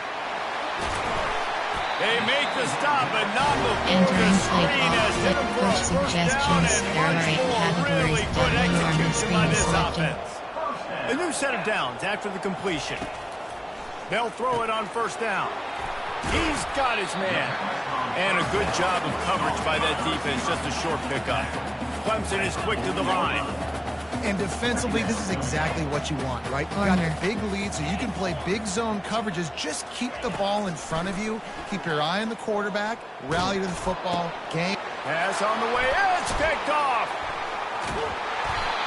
They make the stop, but not before Entering the play screen call. has hit them for Coach a first down suggestions. and There are much 8 more categories. really good W on the execution screen by is this selected. offense. A new set of downs after the completion. They'll throw it on first down. He's got his man. And a good job of coverage by that defense. Just a short pickup. Clemson is quick to the line. And defensively, this is exactly what you want, right? You got the big lead, so you can play big zone coverages. Just keep the ball in front of you. Keep your eye on the quarterback. Rally to the football game. Pass on the way. It's picked off.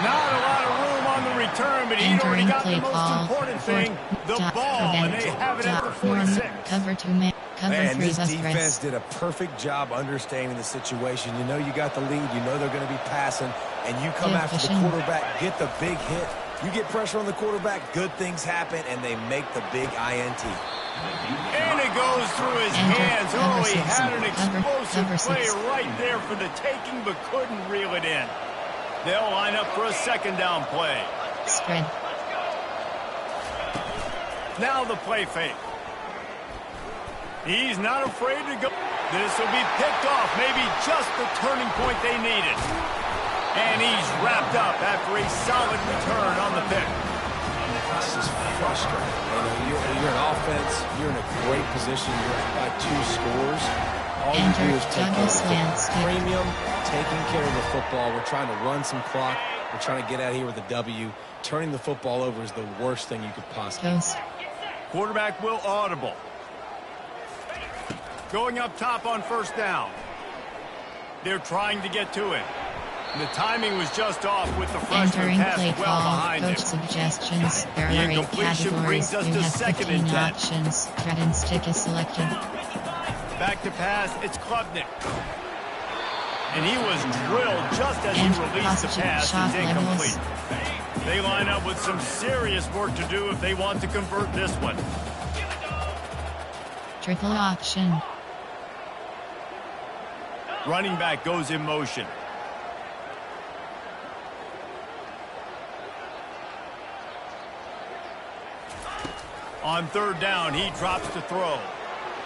Not a lot of room on the return, but he'd already got the most important thing, the ball, and they have it at the 46. Cover 2 man. Cover Man, 3 this bus defense press. did a perfect job understanding the situation. You know you got the lead. You know they're going to be passing. And you come after the quarterback, get the big hit. You get pressure on the quarterback, good things happen, and they make the big INT. And it goes through his hands. Oh, he had an explosive play right there for the taking, but couldn't reel it in. They'll line up for a second down play. Spread. Now the play fake. He's not afraid to go. This will be picked off. Maybe just the turning point they needed. And he's wrapped up after a solid return on the pick. This is frustrating. You know, you're an offense. You're in a great position. You're up by 2 scores. All you do is take care of the premium, taking care of the football. We're trying to run some clock. We're trying to get out of here with a W. Turning the football over is the worst thing you could possibly do. Quarterback will audible. Going up top on first down. They're trying to get to it. The timing was just off with the freshman pass well behind him. Coach suggestions. There are The 8 incompletion categories. brings us You to have second 15 and 10. options. Thread and stick is selected. Back to pass, it's Klubnik. And he was drilled just as he released the pass. It's incomplete. They line up with some serious work to do if they want to convert this one. Triple option. Running back goes in motion. On third down, he drops to throw.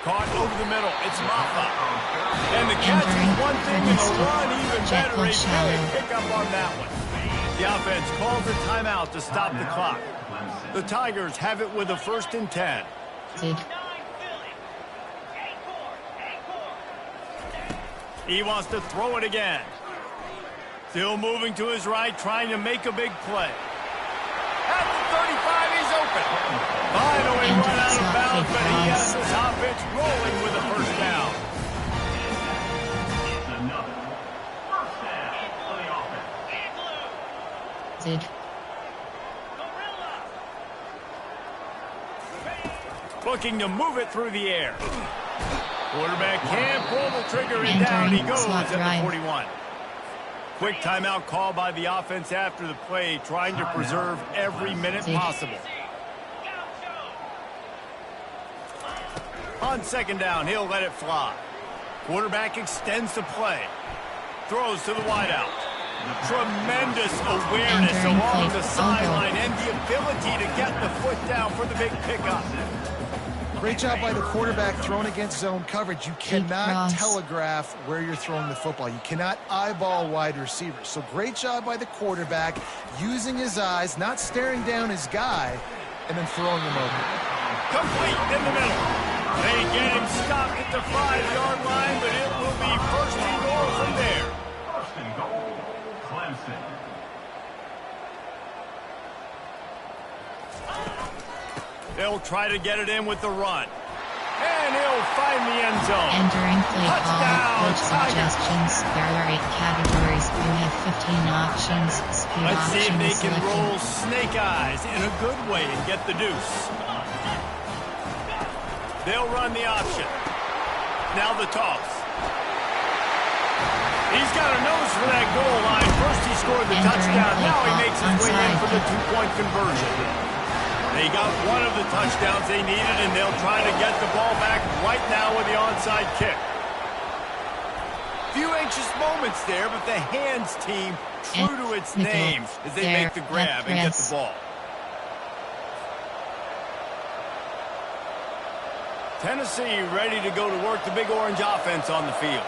Caught over the middle. It's Maffa. And the catch is one thing, and the run even better. A big pickup on that one. The offense calls a timeout to stop the clock. The Tigers have it with a 1st and 10. He wants to throw it again. Still moving to his right, trying to make a big play. At the 35, he's open. Finally run out of bounds, but he has this offense rolling with a first down. It's another first down for the offense. Looking to move it through the air. Quarterback can't pull the trigger, and down he goes at the 41. Quick timeout call by the offense after the play, trying to preserve every minute possible. On second down, he'll let it fly. Quarterback extends the play. Throws to the wideout. Tremendous awareness along the sideline and the ability to get the foot down for the big pickup. Great job by the quarterback throwing against zone coverage. You cannot telegraph where you're throwing the football. You cannot eyeball wide receivers. So great job by the quarterback using his eyes, not staring down his guy, and then throwing him over. Complete in the middle. They get him stopped at the 5-yard line, but it will be 1st and goal from there. 1st and goal, Clemson. They'll try to get it in with the run. And he'll find the end zone. Entering play call. Coach suggestions. There are 8 categories. You have 15 options. Speed Let's see if they can selected. roll snake eyes in a good way and get the deuce. They'll run the option. Now the toss. He's got a nose for that goal line. First he scored the touchdown. Now he makes his way in for the 2-point conversion. They got one of the touchdowns they needed, and they'll try to get the ball back right now with the onside kick. Few anxious moments there, but the hands team, true to its name, as they make the grab and get the ball. Tennessee ready to go to work the Big Orange offense on the field.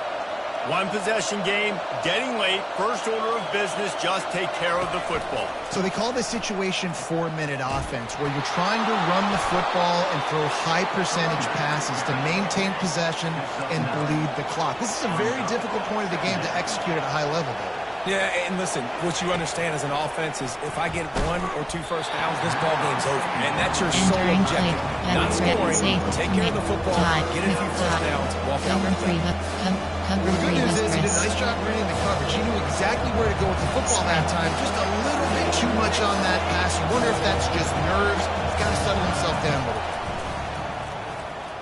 One possession game, getting late, first order of business, just take care of the football. So they call this situation 4-minute offense, where you're trying to run the football and throw high percentage passes to maintain possession and bleed the clock. This is a very difficult point of the game to execute at a high level, though. Yeah, and listen, what you understand as an offense is if I get 1 or 2 first downs, this ball game's over. And that's your sole objective. Not scoring, take care of the football, get a few first downs, walk out with it. The good news is he did a nice job reading the coverage. He knew exactly where to go with the football that time. Just a little bit too much on that pass. You wonder if that's just nerves. He's got to settle himself down a little bit.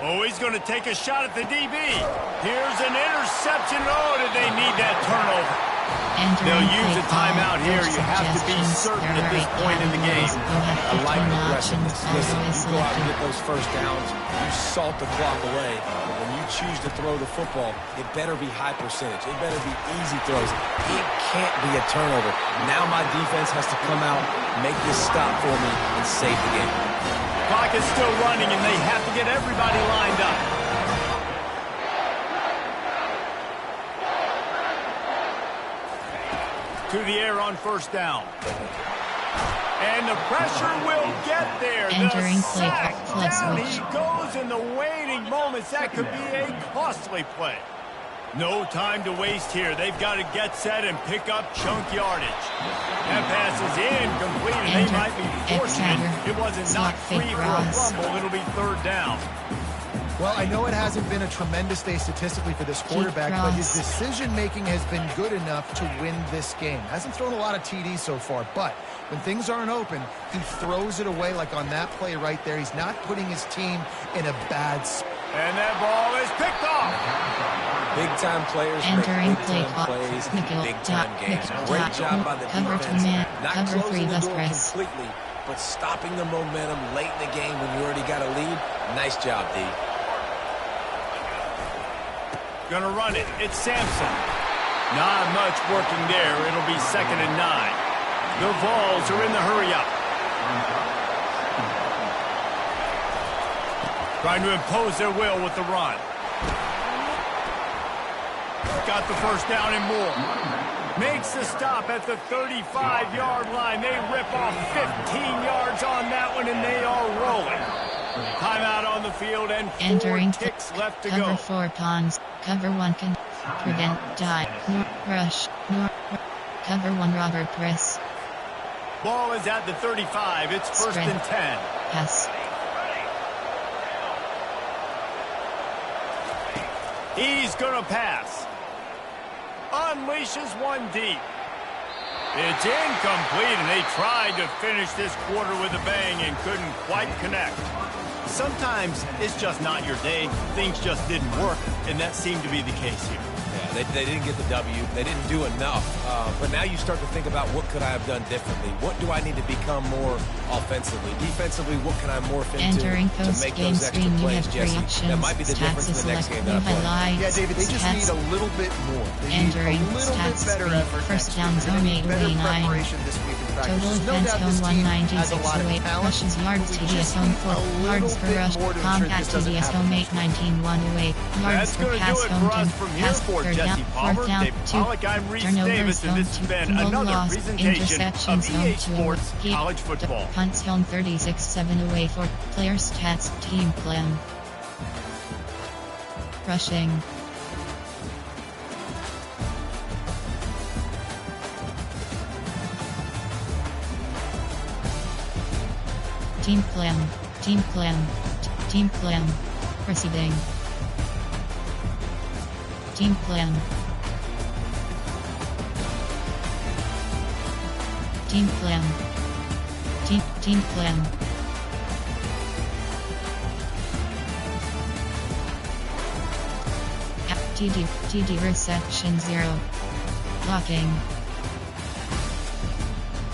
Oh, he's going to take a shot at the DB. Here's an interception. Oh, did they need that turnover? They'll use a timeout here. You have to be certain at this point in the game. I like aggressiveness. Listen, you go out and get those first downs. You salt the clock away. When you choose to throw the football, it better be high percentage. It better be easy throws. It can't be a turnover. Now my defense has to come out, make this stop for me, and save the game. Clock is still running, and they have to get everybody lined up. To the air on first down. And the pressure will get there. Entering the play sack flex down switch. he goes in the waiting moments. That could be a costly play. No time to waste here. They've got to get set and pick up chunk yardage. That pass is incomplete, and they might be fortunate it wasn't knocked free for a fumble. It'll be third down. Well, I know it hasn't been a tremendous day statistically for this quarterback, but his decision-making has been good enough to win this game. Hasn't thrown a lot of TDs so far, but when things aren't open, he throws it away like on that play right there. He's not putting his team in a bad spot. And that ball is picked off. Big-time players Entering make big-time plays, big-time games. Great job by the defense. Not closing the door completely, but stopping the momentum late in the game when you already got a lead. Nice job, D. Gonna run it. It's Sampson. Not much working there. It'll be 2nd and 9. The Vols are in the hurry-up. Trying to impose their will with the run. Got the first down and more. Makes the stop at the 35-yard line. They rip off 15 yards on that one, and they are rolling. Timeout on the field and 4 ticks left to go. Cover 4 pawns. Cover 1 can prevent die. Nor rush. Nor cover 1 robber press. Ball is at the 35. It's first and 10. Pass. He's gonna pass. Unleashes one deep. It's incomplete, and they tried to finish this quarter with a bang and couldn't quite connect. Sometimes it's just not your day. Things just didn't work, and that seemed to be the case here. Yeah, they didn't get the W. They didn't do enough. But now you start to think about what could I have done differently? What do I need to become more offensively? Defensively, what can I morph into to make those extra plays, Jesse? That might be the difference in the next game that I play. Yeah, David, they just need a little bit more. They need Entering a little bit better effort first down next week. zone Better 8-9. preparation this week in practice. Total There's no offense doubt home this team has a 196 lot of away. talent, Rushes yards but we TDS just home need 4 a yards per little rush. bit more to ensure Compact this doesn't TDS happen. home 8-19 1 away. Yards That's per going to pass do it home for us 10. from here Pass for third Jesse down, Palmer, fourth down, Dave 2. Pollock, I'm Reese Turnovers Davis, and home this has 2. been Fumble another loss. presentation of Interceptions home EA 2. Sports College Football. Punts home 36-7 away for player stats team Clem. Rushing. Team Clem. Team Clem. Team Clem. Receiving. Team Clem. Team Clem. Team Clem. TD reception 0. Blocking.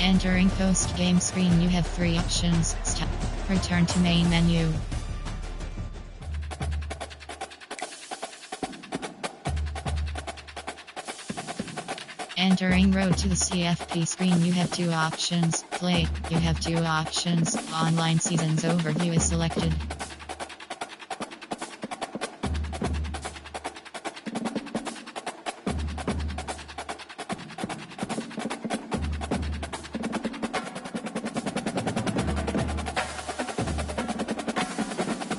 Entering post-game screen, you have 3 options. Stop. Return to main menu. Entering road to the CFP screen, you have 2 options. Play, you have 2 options. Online seasons overview is selected.